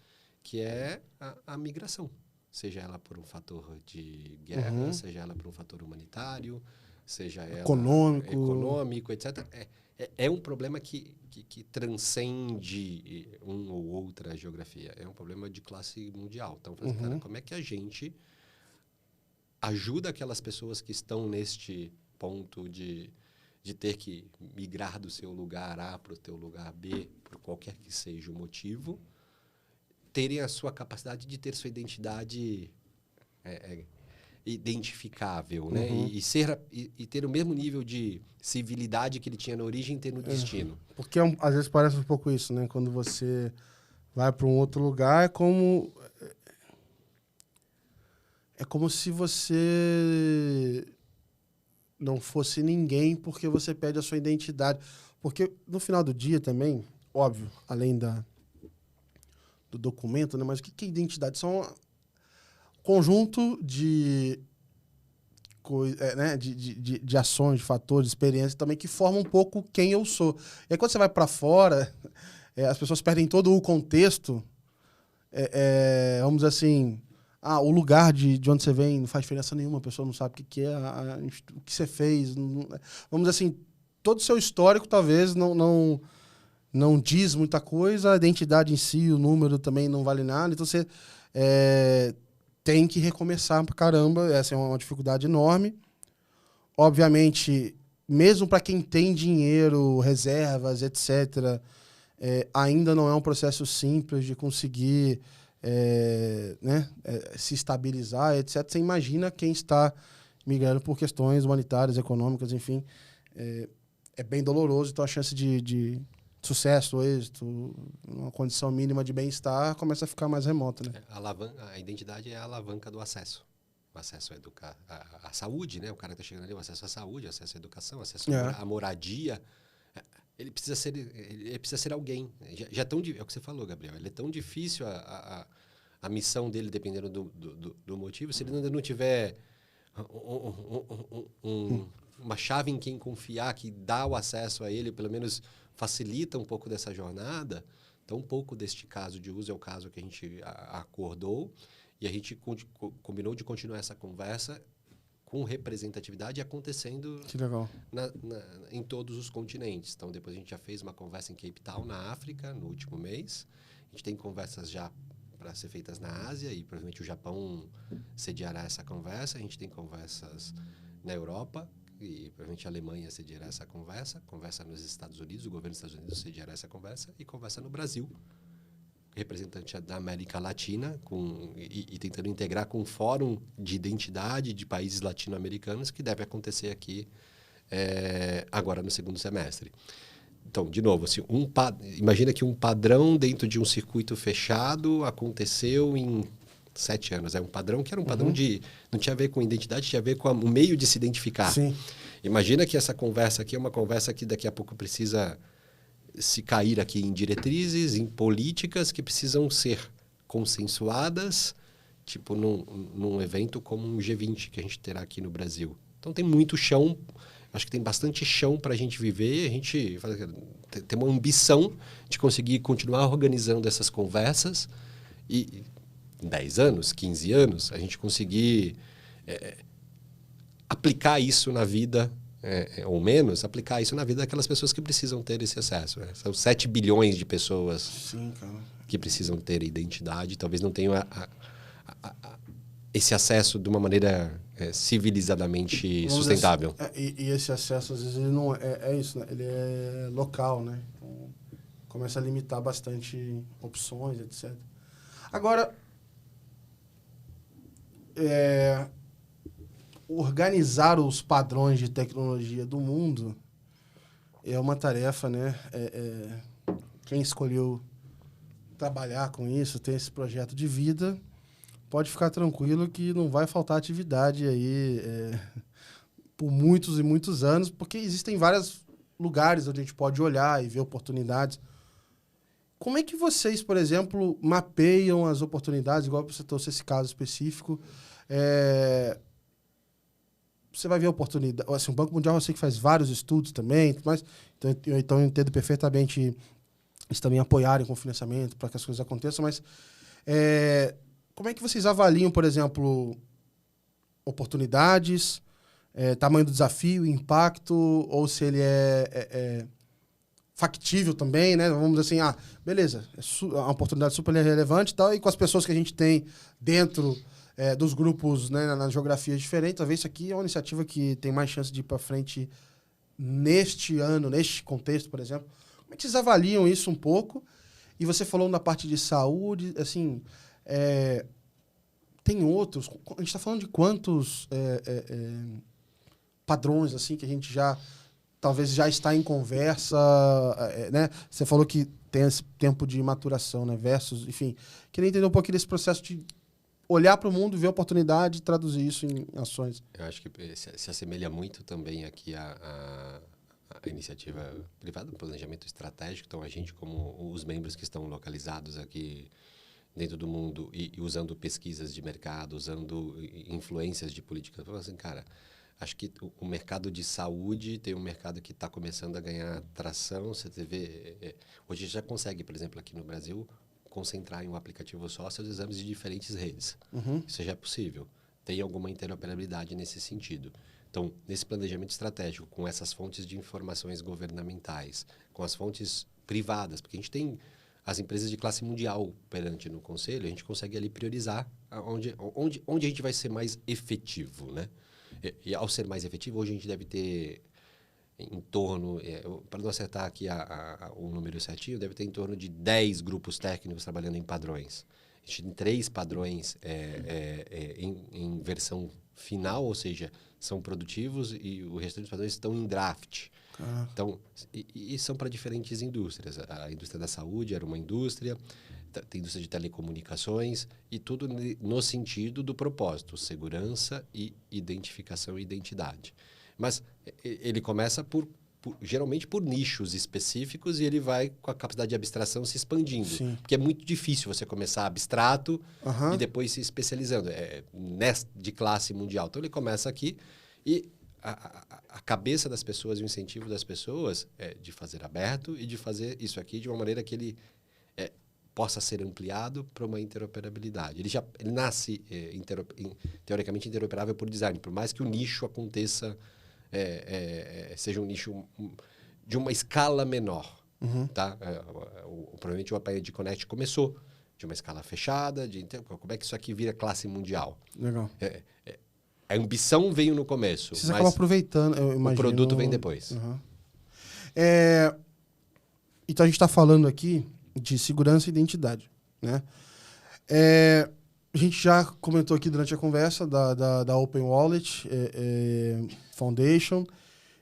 que é a migração. Seja ela por um fator de guerra, seja ela por um fator humanitário, seja ela econômico, etc. É um problema que transcende uma ou outra geografia. É um problema de classe mundial. Então, cara, como é que a gente ajuda aquelas pessoas que estão neste ponto de ter que migrar do seu lugar A para o teu lugar B, por qualquer que seja o motivo, terem a sua capacidade de ter sua identidade identificável, né? E ter o mesmo nível de civilidade que ele tinha na origem e ter no destino. Porque às vezes parece um pouco isso, né? Quando você vai para um outro lugar, é como se você não fosse ninguém porque você perde a sua identidade. Porque no final do dia também, óbvio, além do documento, né? Mas o que é identidade? São um conjunto de ações, de fatores, de experiências também que formam um pouco quem eu sou. E aí quando você vai para fora, as pessoas perdem todo o contexto. Vamos dizer assim... o lugar de onde você vem não faz diferença nenhuma, a pessoa não sabe o que é, o que você fez. Vamos dizer assim, todo o seu histórico talvez não diz muita coisa, a identidade em si, o número também não vale nada, então você tem que recomeçar pra caramba, essa é uma dificuldade enorme. Obviamente, mesmo para quem tem dinheiro, reservas, etc., ainda não é um processo simples de conseguir... se estabilizar, etc. Você imagina quem está migrando por questões humanitárias, econômicas, enfim. É bem doloroso, então a chance de sucesso, êxito, uma condição mínima de bem-estar começa a ficar mais remota, né? A identidade é a alavanca do acesso. O acesso à saúde, né? O cara que está chegando ali, o acesso à saúde, acesso à educação, acesso à moradia. Ele precisa ser alguém. Já é tão, é o que você falou, Gabriel. Ele é tão difícil a missão dele, dependendo do motivo. Se ele ainda não tiver uma chave em quem confiar, que dá o acesso a ele, pelo menos facilita um pouco dessa jornada. Então, um pouco deste caso de uso é o caso que a gente acordou. E a gente combinou de continuar essa conversa com representatividade acontecendo em todos os continentes. Então, depois a gente já fez uma conversa em Cape Town, na África, no último mês. A gente tem conversas já para ser feitas na Ásia e provavelmente o Japão sediará essa conversa. A gente tem conversas na Europa e provavelmente a Alemanha sediará essa conversa. Conversa nos Estados Unidos, o governo dos Estados Unidos sediará essa conversa e conversa no Brasil. Representante da América Latina e tentando integrar com um fórum de identidade de países latino-americanos que deve acontecer aqui agora no segundo semestre. Então, de novo, assim, imagina que um padrão dentro de um circuito fechado aconteceu em 7 anos. É um padrão que era um padrão não tinha a ver com identidade, tinha a ver com o meio de se identificar. Sim. Imagina que essa conversa aqui é uma conversa que daqui a pouco precisa se cair aqui em diretrizes, em políticas que precisam ser consensuadas, tipo num evento como um G20 que a gente terá aqui no Brasil. Então tem muito chão, acho que tem bastante chão para a gente viver, a gente tem uma ambição de conseguir continuar organizando essas conversas e em 10 anos, 15 anos, a gente conseguir aplicar isso na vida ou menos, aplicar isso na vida daquelas pessoas que precisam ter esse acesso. Né? São 7 bilhões de pessoas Sim, cara. Que precisam ter identidade, talvez não tenham esse acesso de uma maneira civilizadamente sustentável. E esse acesso, às vezes, ele não é isso, né? Ele é local, né? Então, começa a limitar bastante opções, etc. Agora, organizar os padrões de tecnologia do mundo É uma tarefa, né? Quem escolheu trabalhar com isso, ter esse projeto de vida, pode ficar tranquilo que não vai faltar atividade aí por muitos e muitos anos, porque existem vários lugares onde a gente pode olhar e ver oportunidades. Como é que vocês, por exemplo, mapeiam as oportunidades, igual você trouxe esse caso específico? Você vai ver a oportunidade. Assim, o Banco Mundial eu sei que faz vários estudos também, mas então eu entendo perfeitamente eles também apoiarem com financiamento para que as coisas aconteçam, mas como é que vocês avaliam, por exemplo, oportunidades, tamanho do desafio, impacto, ou se ele é factível também, né? Vamos dizer assim, beleza, é uma oportunidade super relevante e tal, e com as pessoas que a gente tem dentro dos grupos, né, nas geografias diferentes, talvez isso aqui é uma iniciativa que tem mais chance de ir para frente neste ano, neste contexto, por exemplo. Como é que vocês avaliam isso um pouco? E você falou na parte de saúde, assim, tem outros, a gente está falando de quantos padrões, assim, que a gente talvez já está em conversa, né? Você falou que tem esse tempo de maturação, né? Versus, enfim, queria entender um pouquinho desse processo de olhar para o mundo, ver a oportunidade e traduzir isso em ações. Eu acho que se assemelha muito também aqui a iniciativa privada, o planejamento estratégico. Então, a gente, como os membros que estão localizados aqui dentro do mundo e usando pesquisas de mercado, usando influências de política, assim, cara, acho que o mercado de saúde tem um mercado que está começando a ganhar tração. Você vê, hoje já consegue, por exemplo, aqui no Brasil, concentrar em um aplicativo só seus exames de diferentes redes. Uhum. Isso já é possível. Tem alguma interoperabilidade nesse sentido. Então, nesse planejamento estratégico, com essas fontes de informações governamentais, com as fontes privadas, porque a gente tem as empresas de classe mundial perante no conselho, a gente consegue ali priorizar onde a gente vai ser mais efetivo, né? E ao ser mais efetivo, hoje a gente deve ter em torno, para não acertar aqui o número certinho, deve ter em torno de 10 grupos técnicos trabalhando em padrões. A gente tem 3 padrões em versão final, ou seja, são produtivos, e o restante dos padrões estão em draft. Então, e são para diferentes indústrias. A indústria da saúde era uma indústria, tem indústria de telecomunicações, e tudo no sentido do propósito, segurança e identificação e identidade. Mas ele começa geralmente por nichos específicos, e ele vai com a capacidade de abstração se expandindo. Sim. Porque é muito difícil você começar abstrato e depois se especializando. De classe mundial. Então, ele começa aqui e a cabeça das pessoas e o incentivo das pessoas é de fazer aberto e de fazer isso aqui de uma maneira que ele possa ser ampliado para uma interoperabilidade. Ele nasce teoricamente interoperável por design, por mais que o nicho aconteça, seja um nicho de uma escala menor. Tá? Provavelmente o API Connect começou de uma escala fechada, como é que isso aqui vira classe mundial? Legal. A ambição veio no começo. Vocês acabam aproveitando, eu imagino. O produto vem depois. Então, a gente está falando aqui de segurança e identidade, né? A gente já comentou aqui durante a conversa da Open Wallet Foundation.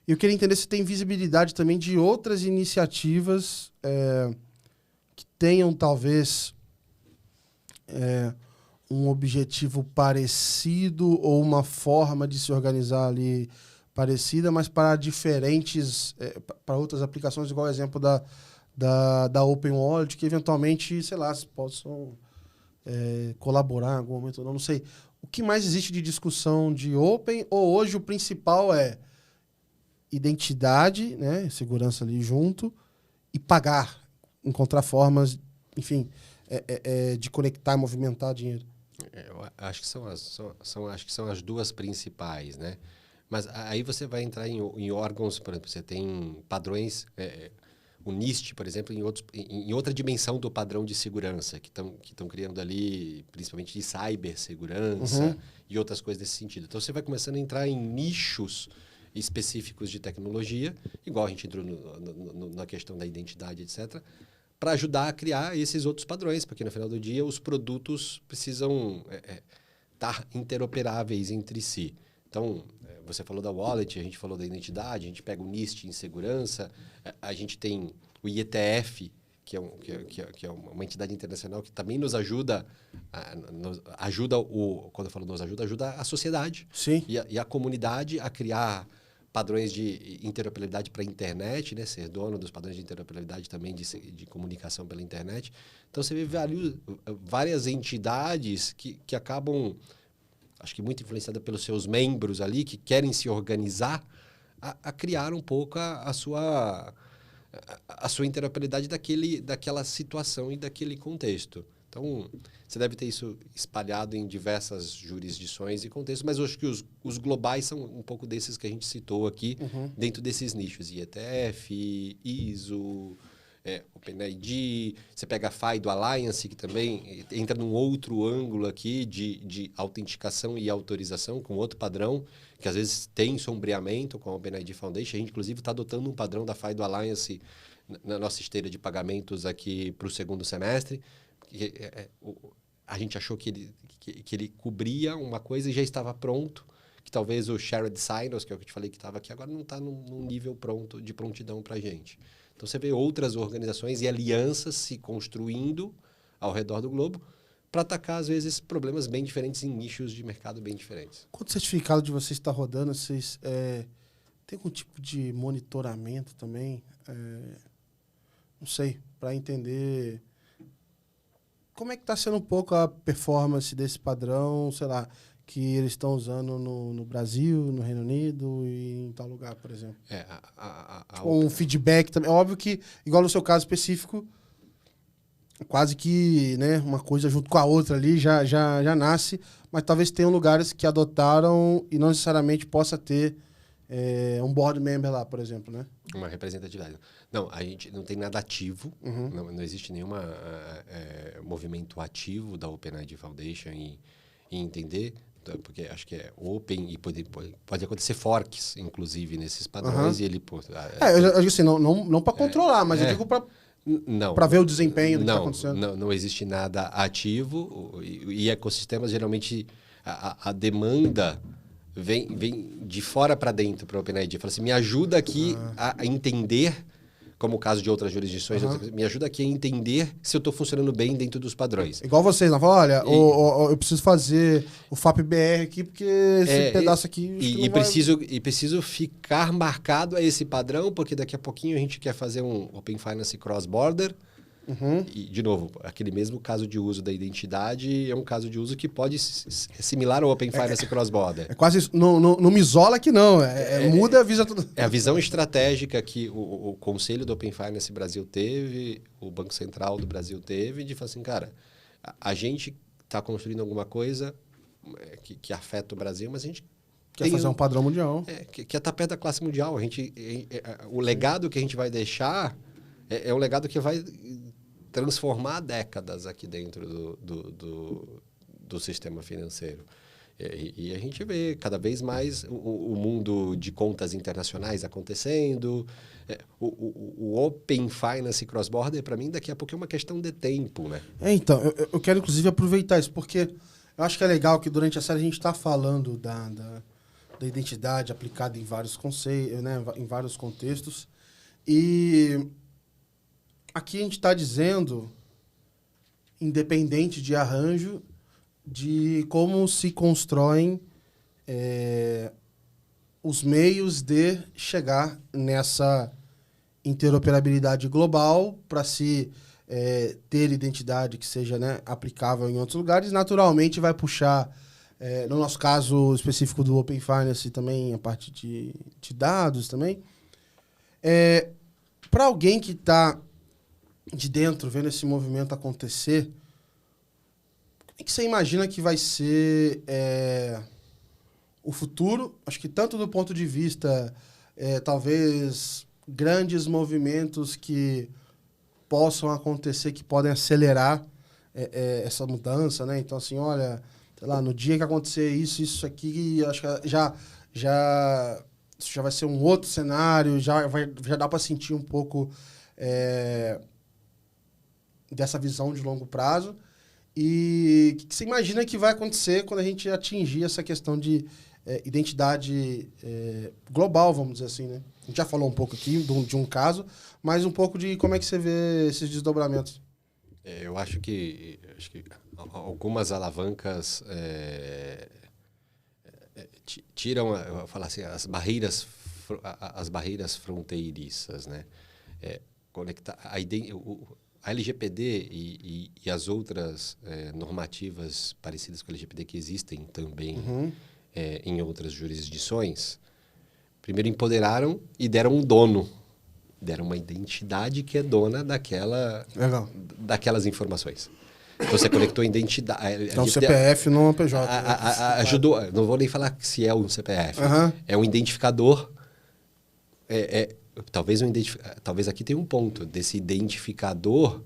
E eu queria entender se tem visibilidade também de outras iniciativas que tenham, talvez, um objetivo parecido ou uma forma de se organizar ali parecida, mas para diferentes, para outras aplicações, igual o exemplo da Open Wallet, que eventualmente, sei lá, possam colaborar em algum momento, não sei. O que mais existe de discussão de Open, ou hoje o principal é identidade, né, segurança ali junto, e pagar, encontrar formas, enfim, de conectar e movimentar dinheiro? Eu acho que são as duas principais, né? Mas aí você vai entrar em órgãos, por exemplo, você tem padrões, o NIST, por exemplo, em outra dimensão do padrão de segurança, que estão criando ali, principalmente de cibersegurança e outras coisas desse sentido. Então, você vai começando a entrar em nichos específicos de tecnologia, igual a gente entrou na questão da identidade, etc., para ajudar a criar esses outros padrões, porque no final do dia os produtos precisam estar interoperáveis entre si. Então, você falou da wallet, a gente falou da identidade, a gente pega o NIST em segurança, a gente tem o IETF, que é uma entidade internacional que também nos ajuda, quando eu falo nos ajuda, ajuda a sociedade. Sim. E a comunidade a criar padrões de interoperabilidade para a internet, né? Ser dono dos padrões de interoperabilidade também de comunicação pela internet. Então, você vê várias entidades que acabam, acho que muito influenciada pelos seus membros ali, que querem se organizar a criar um pouco a sua interoperabilidade daquela situação e daquele contexto. Então, você deve ter isso espalhado em diversas jurisdições e contextos, mas eu acho que os globais são um pouco desses que a gente citou aqui, dentro desses nichos. IETF, ISO, OpenID, você pega a FIDO Alliance, que também entra num outro ângulo aqui de autenticação e autorização, com outro padrão, que às vezes tem sombreamento com a OpenID Foundation. A gente, inclusive, está adotando um padrão da FIDO Alliance na nossa esteira de pagamentos aqui para o segundo semestre. A gente achou que ele cobria uma coisa e já estava pronto, que talvez o Shared Signals, que é o que eu te falei que estava aqui, agora não está num nível pronto de prontidão para a gente. Então, você vê outras organizações e alianças se construindo ao redor do globo para atacar, às vezes, problemas bem diferentes em nichos de mercado bem diferentes. Quando o certificado de vocês está rodando, vocês tem algum tipo de monitoramento também? Não sei, para entender como é que está sendo um pouco a performance desse padrão, sei lá, que eles estão usando no Brasil, no Reino Unido e em tal lugar, por exemplo. Um feedback também. É óbvio que, igual no seu caso específico, quase que, né, uma coisa junto com a outra ali já nasce, mas talvez tenham lugares que adotaram e não necessariamente possa ter um board member lá, por exemplo, né? Uma representatividade. Não, a gente não tem nada ativo, não existe nenhum movimento ativo da OpenID Foundation em entender, porque acho que é open e pode acontecer forks, inclusive, nesses padrões, e ele... eu digo assim, não para controlar, mas eu digo para ver o desempenho do que está acontecendo. Não existe nada ativo, e ecossistemas, geralmente, a demanda vem de fora para dentro para o OpenID. Fala assim, me ajuda aqui a entender, como o caso de outras jurisdições, me ajuda aqui a entender se eu estou funcionando bem dentro dos padrões. Igual vocês, não? Olha, eu preciso fazer o FAP-BR aqui, porque esse pedaço aqui... Preciso ficar marcado a esse padrão, porque daqui a pouquinho a gente quer fazer um Open Finance Cross-Border. E, de novo, aquele mesmo caso de uso da identidade é um caso de uso que pode ser similar ao Open Finance Cross-Border. É quase isso. Não me isola que não. Muda, avisa tudo. É a visão estratégica que o Conselho do Open Finance Brasil teve, o Banco Central do Brasil teve, de falar assim, cara, a gente está construindo alguma coisa que afeta o Brasil, mas a gente quer fazer um padrão mundial. Que está perto da classe mundial. O legado que a gente vai deixar é um legado que vai transformar décadas aqui dentro do sistema financeiro. E a gente vê cada vez mais o mundo de contas internacionais acontecendo. O Open Finance Cross-Border, para mim, daqui a pouco é uma questão de tempo, né? Então, eu quero, inclusive, aproveitar isso, porque eu acho que é legal que durante a série a gente está falando da identidade aplicada em vários conceitos, né, em vários contextos. E aqui a gente está dizendo, independente de arranjo, de como se constroem os meios de chegar nessa interoperabilidade global para se ter identidade que seja, né, aplicável em outros lugares. Naturalmente vai puxar, no nosso caso específico do Open Finance, também a parte de dados também. Para alguém que está de dentro, vendo esse movimento acontecer, como é que você imagina que vai ser o futuro? Acho que tanto do ponto de vista, talvez, grandes movimentos que possam acontecer, que podem acelerar essa mudança, né? Então, assim, olha, sei lá, no dia que acontecer isso aqui, acho que já vai ser um outro cenário, já dá para sentir um pouco dessa visão de longo prazo. E o que você imagina que vai acontecer quando a gente atingir essa questão de identidade global, vamos dizer assim, né? A gente já falou um pouco aqui de um caso, mas um pouco de como é que você vê esses desdobramentos. Eu acho que algumas alavancas tiram, eu vou falar assim, as barreiras fronteiriças, né? Conectar a LGPD e as outras normativas parecidas com a LGPD que existem também em outras jurisdições, primeiro empoderaram e deram um dono, deram uma identidade que é dona daquelas informações. Então, você conectou a identidade. Então, o CPF não é um PJ. Ajudou, não vou nem falar se é um CPF. É um identificador. Talvez aqui tenha um ponto desse identificador.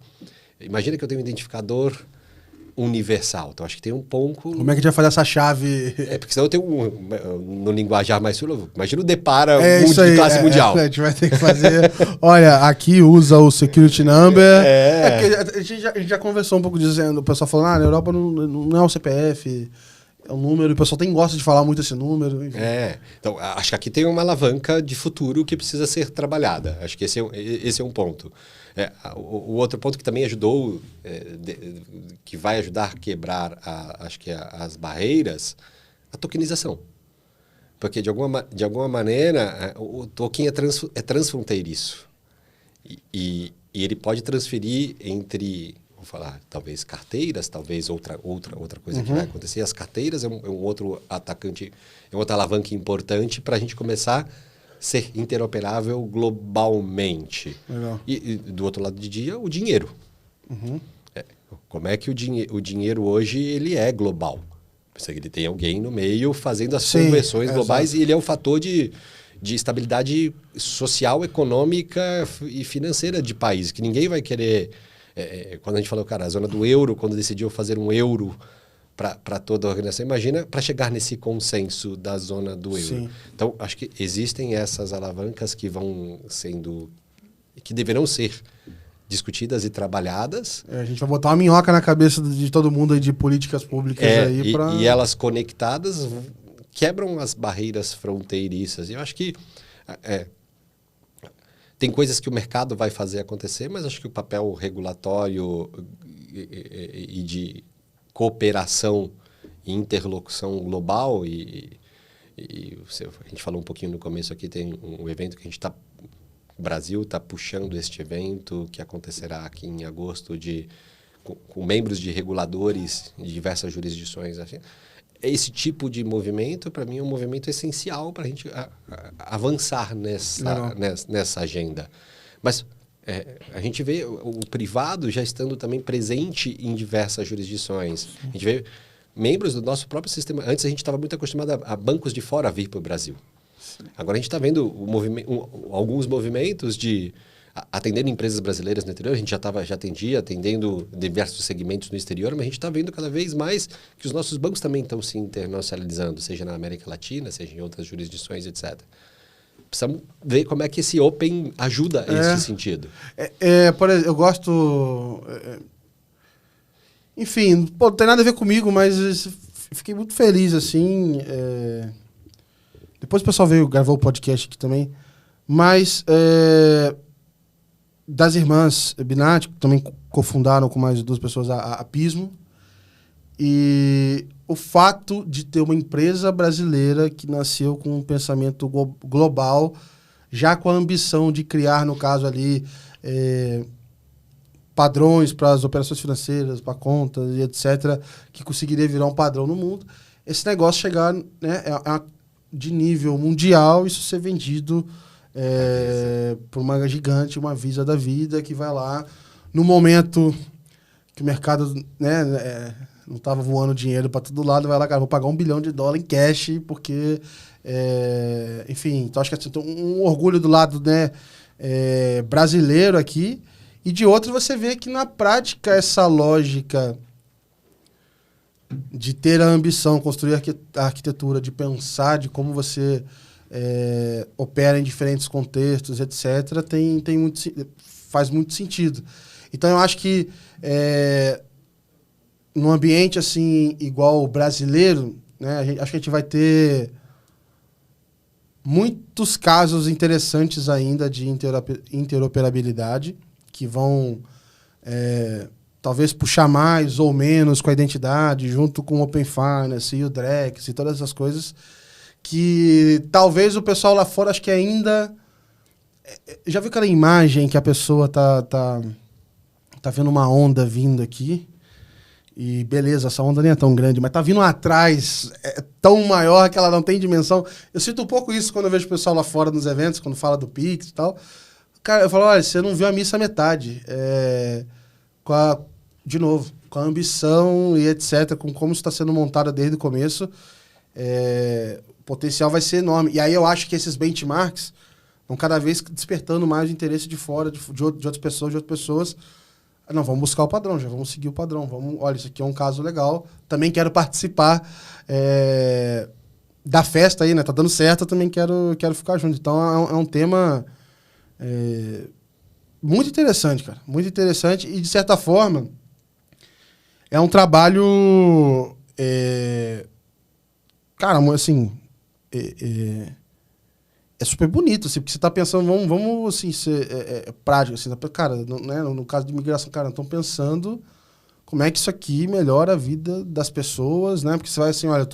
Imagina que eu tenho um identificador universal. Então, acho que tem um pouco... Como é que a gente vai fazer essa chave? Porque senão eu tenho no linguajar mais sul. Imagina o Depara de classe mundial. A gente vai ter que fazer... Olha, aqui usa o security number. Porque a gente já conversou um pouco dizendo, o pessoal falando, na Europa não é o CPF, é um número, e o pessoal gosta de falar muito esse número. Enfim. Então, acho que aqui tem uma alavanca de futuro que precisa ser trabalhada. Acho que esse é um ponto. O outro ponto que também ajudou, que vai ajudar a quebrar as barreiras, a tokenização. Porque, de alguma maneira, o token é transfronteiriço. E ele pode transferir entre, vou falar, talvez carteiras, talvez outra coisa que vai acontecer. As carteiras é um outro atacante, é outra alavanca importante para a gente começar ser interoperável globalmente. Legal. E do outro lado do dia, o dinheiro. Como é que o dinheiro hoje ele é global? Ele tem alguém no meio fazendo as conversões globais e ele é um fator de estabilidade social, econômica e financeira de país, que ninguém vai querer... quando a gente falou, cara, a zona do euro, quando decidiu fazer um euro para toda a organização, imagina para chegar nesse consenso da zona do euro. Sim. Então, acho que existem essas alavancas que deverão ser discutidas e trabalhadas. A gente vai botar uma minhoca na cabeça de todo mundo aí de políticas públicas aí para... E elas conectadas quebram as barreiras fronteiriças. E eu acho que tem coisas que o mercado vai fazer acontecer, mas acho que o papel regulatório e de cooperação e interlocução global a gente falou um pouquinho no começo aqui, tem um evento que o Brasil está puxando este evento que acontecerá aqui em agosto com membros de reguladores de diversas jurisdições. Esse tipo de movimento, para mim, é um movimento essencial para a gente avançar nessa agenda. Mas a gente vê o privado já estando também presente em diversas jurisdições. A gente vê membros do nosso próprio sistema. Antes a gente estava muito acostumado a bancos de fora vir para o Brasil. Agora a gente está vendo alguns movimentos de atendendo empresas brasileiras no exterior. A gente já atendia, atendendo diversos segmentos no exterior, mas a gente está vendo cada vez mais que os nossos bancos também estão se internacionalizando, seja na América Latina, seja em outras jurisdições, etc. Precisamos ver como é que esse Open ajuda nesse sentido. Por exemplo, eu gosto... enfim, não tem nada a ver comigo, mas fiquei muito feliz, assim. Depois o pessoal gravou o podcast aqui também. Mas das irmãs Binatti, que também cofundaram com mais 2 pessoas a Pismo. E o fato de ter uma empresa brasileira que nasceu com um pensamento global, já com a ambição de criar, no caso ali, padrões para as operações financeiras, para contas e etc., que conseguiria virar um padrão no mundo. Esse negócio chegar, né, de nível mundial, isso ser vendido por uma gigante, uma Visa da vida, que vai lá, no momento que o mercado, né, não estava voando dinheiro para todo lado, vai lá, cara, vou pagar $1 bilhão em cash, porque, enfim, então acho que assim, tem um orgulho do lado, né, brasileiro aqui, e de outro você vê que na prática essa lógica de ter a ambição, construir a arquitetura, de pensar de como você opera em diferentes contextos, etc., faz muito sentido. Então eu acho que num ambiente assim igual o brasileiro, né, acho que a gente vai ter muitos casos interessantes ainda de interoperabilidade que vão talvez puxar mais ou menos com a identidade, junto com o Open Finance e o Drex e todas essas coisas, que talvez o pessoal lá fora acho que ainda... Já viu aquela imagem que a pessoa tá vendo uma onda vindo aqui? E beleza, essa onda nem é tão grande, mas tá vindo atrás, é tão maior que ela não tem dimensão. Eu sinto um pouco isso quando eu vejo o pessoal lá fora nos eventos, quando fala do Pix e tal. Cara, eu falo, olha, você não viu a missa à metade. De novo, com a ambição e etc., com como isso está sendo montada desde o começo, o potencial vai ser enorme. E aí eu acho que esses benchmarks vão cada vez despertando mais o interesse de fora, de outras pessoas, Não, vamos buscar o padrão, já vamos seguir o padrão. Olha, isso aqui é um caso legal. Também quero participar da festa aí, né? Tá dando certo, eu também quero ficar junto. Então, é um tema muito interessante, cara. Muito interessante. E, de certa forma, é um trabalho... cara, assim... É super bonito, assim, porque você tá pensando, vamos assim, ser prático, assim, cara, no caso de imigração, cara, estão pensando como é que isso aqui melhora a vida das pessoas, né? Porque você vai assim, olha,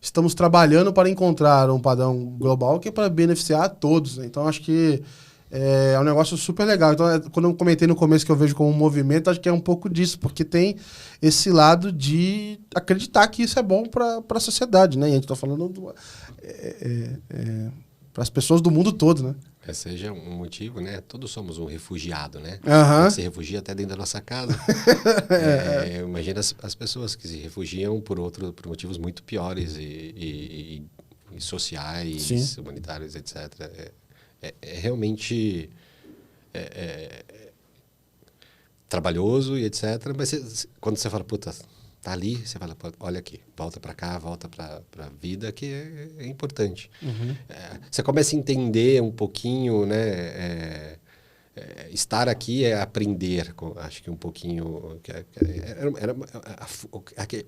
estamos trabalhando para encontrar um padrão global que é para beneficiar a todos, né? Então, acho que é um negócio super legal. Então, quando eu comentei no começo que eu vejo como um movimento, acho que é um pouco disso, porque tem esse lado de acreditar que isso é bom para a sociedade, né? E a gente tá falando para as pessoas do mundo todo, né? Seja um motivo, né? Todos somos um refugiado, né? Uhum. A gente se refugia até dentro da nossa casa. Imagina as pessoas que se refugiam por motivos muito piores e sociais, sim, humanitários, etc. Realmente trabalhoso e etc. Mas quando você fala, puta, tá ali, você fala, olha aqui, volta para cá, volta para a vida, que é importante. Uhum. Você começa a entender um pouquinho, né? Estar aqui é aprender, acho que um pouquinho...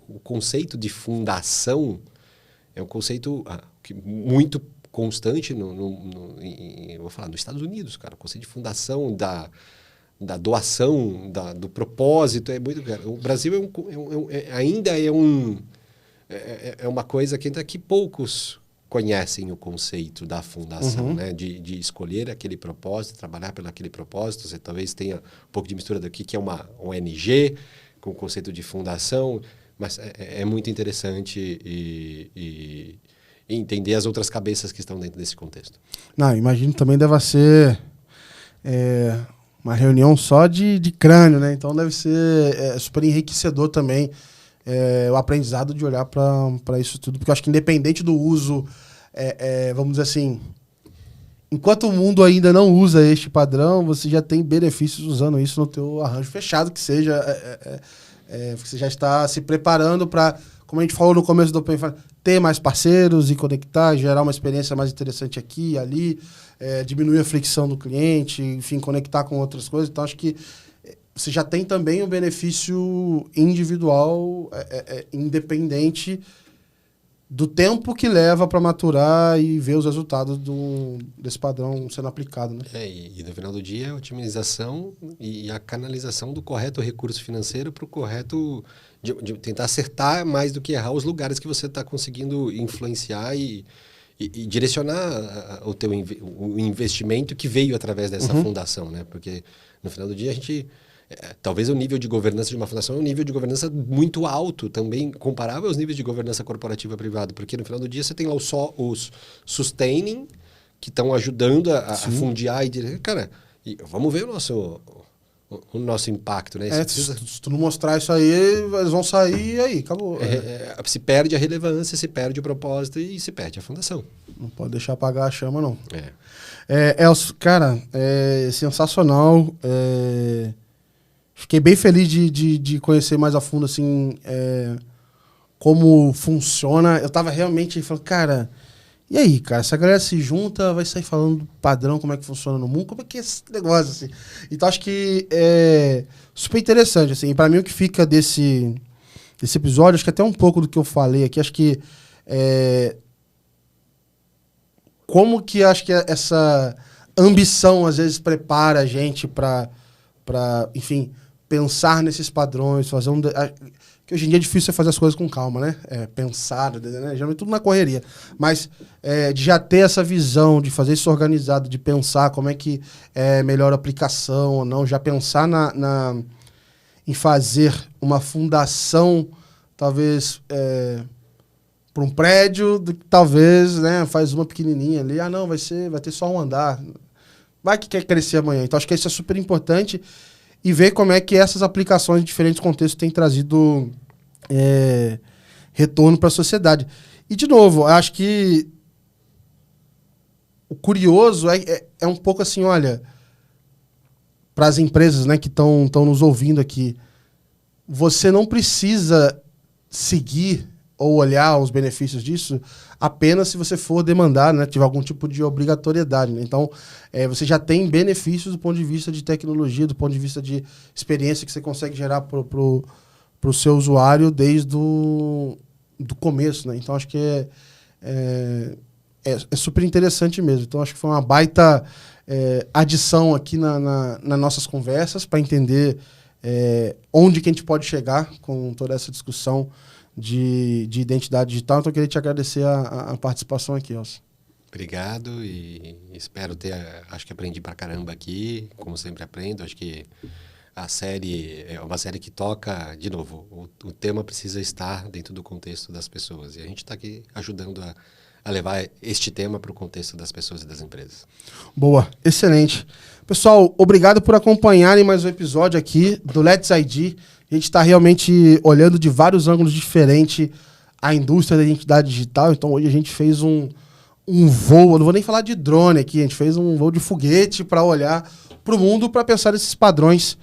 O conceito de fundação é um conceito muito constante, eu vou falar, nos Estados Unidos, cara. O conceito de fundação da doação, do propósito, é muito... O Brasil ainda é uma coisa que poucos conhecem o conceito da fundação, né? De escolher aquele propósito, trabalhar pelo aquele propósito. Você talvez tenha um pouco de mistura daqui, que é uma ONG, com o conceito de fundação, mas é muito interessante e entender as outras cabeças que estão dentro desse contexto. Não, imagino também deve ser... uma reunião só de crânio, né? Então deve ser super enriquecedor também o aprendizado de olhar para isso tudo. Porque eu acho que independente do uso, vamos dizer assim, enquanto o mundo ainda não usa este padrão, você já tem benefícios usando isso no teu arranjo fechado, que seja... você já está se preparando para, como a gente falou no começo do Open Finance, ter mais parceiros e conectar, gerar uma experiência mais interessante aqui e ali, diminuir a fricção do cliente, enfim, conectar com outras coisas. Então, acho que você já tem também um benefício individual, independente do tempo que leva para maturar e ver os resultados desse padrão sendo aplicado, né? E no final do dia, a otimização e a canalização do correto recurso financeiro para o correto... De tentar acertar mais do que errar os lugares que você está conseguindo influenciar e direcionar o investimento que veio através dessa fundação, né? Porque no final do dia a gente... talvez o nível de governança de uma fundação é um nível de governança muito alto, também comparável aos níveis de governança corporativa privada, porque no final do dia você tem lá os sustaining, que estão ajudando a fundiar e dizer, cara, vamos ver o nosso impacto, né? Se tu não mostrar isso aí, eles vão sair e aí, acabou. Se perde a relevância, se perde o propósito e se perde a fundação. Não pode deixar apagar a chama, não. Elcio, cara, é sensacional. Fiquei bem feliz de conhecer mais a fundo, assim, como funciona. Eu tava realmente falando, cara... E aí, cara, se a galera se junta, vai sair falando do padrão, como é que funciona no mundo, como é que é esse negócio, assim. Então, acho que é super interessante, assim. E pra mim, o que fica desse episódio, acho que até um pouco do que eu falei aqui, acho que como que acho que essa ambição às vezes prepara a gente para, enfim, pensar nesses padrões, fazer que hoje em dia é difícil você fazer as coisas com calma, né? Pensar, né? Geralmente tudo na correria. Mas de já ter essa visão, de fazer isso organizado, de pensar como é que é melhor a aplicação ou não, já pensar em fazer uma fundação, talvez, para um prédio, talvez, né, faz uma pequenininha ali. Ah, não, vai ter só um andar. Vai que quer crescer amanhã. Então, acho que isso é super importante. E ver como é que essas aplicações em diferentes contextos têm trazido retorno para a sociedade. E, de novo, acho que o curioso é um pouco assim, olha, para as empresas, né, que estão nos ouvindo aqui, você não precisa seguir ou olhar os benefícios disso apenas se você for demandar, né, tiver algum tipo de obrigatoriedade. Né? Então, você já tem benefícios do ponto de vista de tecnologia, do ponto de vista de experiência que você consegue gerar para o seu usuário desde do começo. Né? Então, acho que é super interessante mesmo. Então, acho que foi uma baita adição aqui nas nossas conversas para entender onde que a gente pode chegar com toda essa discussão de identidade digital. Então, eu queria te agradecer a participação aqui, Elcio. Obrigado e espero acho que aprendi pra caramba aqui, como sempre aprendo. Acho que a série é uma série que toca, de novo, o tema precisa estar dentro do contexto das pessoas. E a gente está aqui ajudando a levar este tema para o contexto das pessoas e das empresas. Boa, excelente. Pessoal, obrigado por acompanharem mais um episódio aqui do Let's ID. A gente está realmente olhando de vários ângulos diferentes a indústria da identidade digital. Então, hoje a gente fez um voo, eu não vou nem falar de drone aqui, a gente fez um voo de foguete para olhar para o mundo, para pensar nesses padrões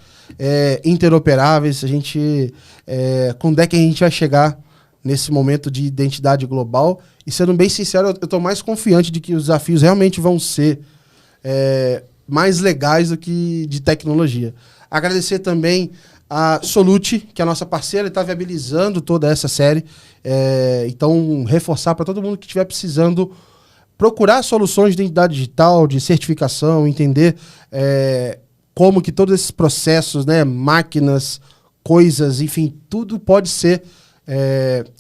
interoperáveis. A gente, quando é que a gente vai chegar nesse momento de identidade global? E sendo bem sincero, eu estou mais confiante de que os desafios realmente vão ser mais legais do que de tecnologia. Agradecer também a Solute, que é a nossa parceira, está viabilizando toda essa série. Então, reforçar para todo mundo que estiver precisando procurar soluções de identidade digital, de certificação, entender como que todos esses processos, né, máquinas, coisas, enfim, tudo pode ser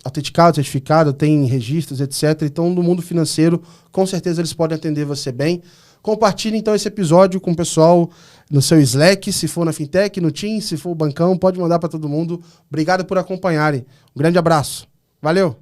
autenticado, certificado, tem registros, etc. Então, no mundo financeiro, com certeza eles podem atender você bem. Compartilhe, então, esse episódio com o pessoal no seu Slack, se for na Fintech, no Teams, se for o Bancão, pode mandar para todo mundo. Obrigado por acompanharem. Um grande abraço. Valeu!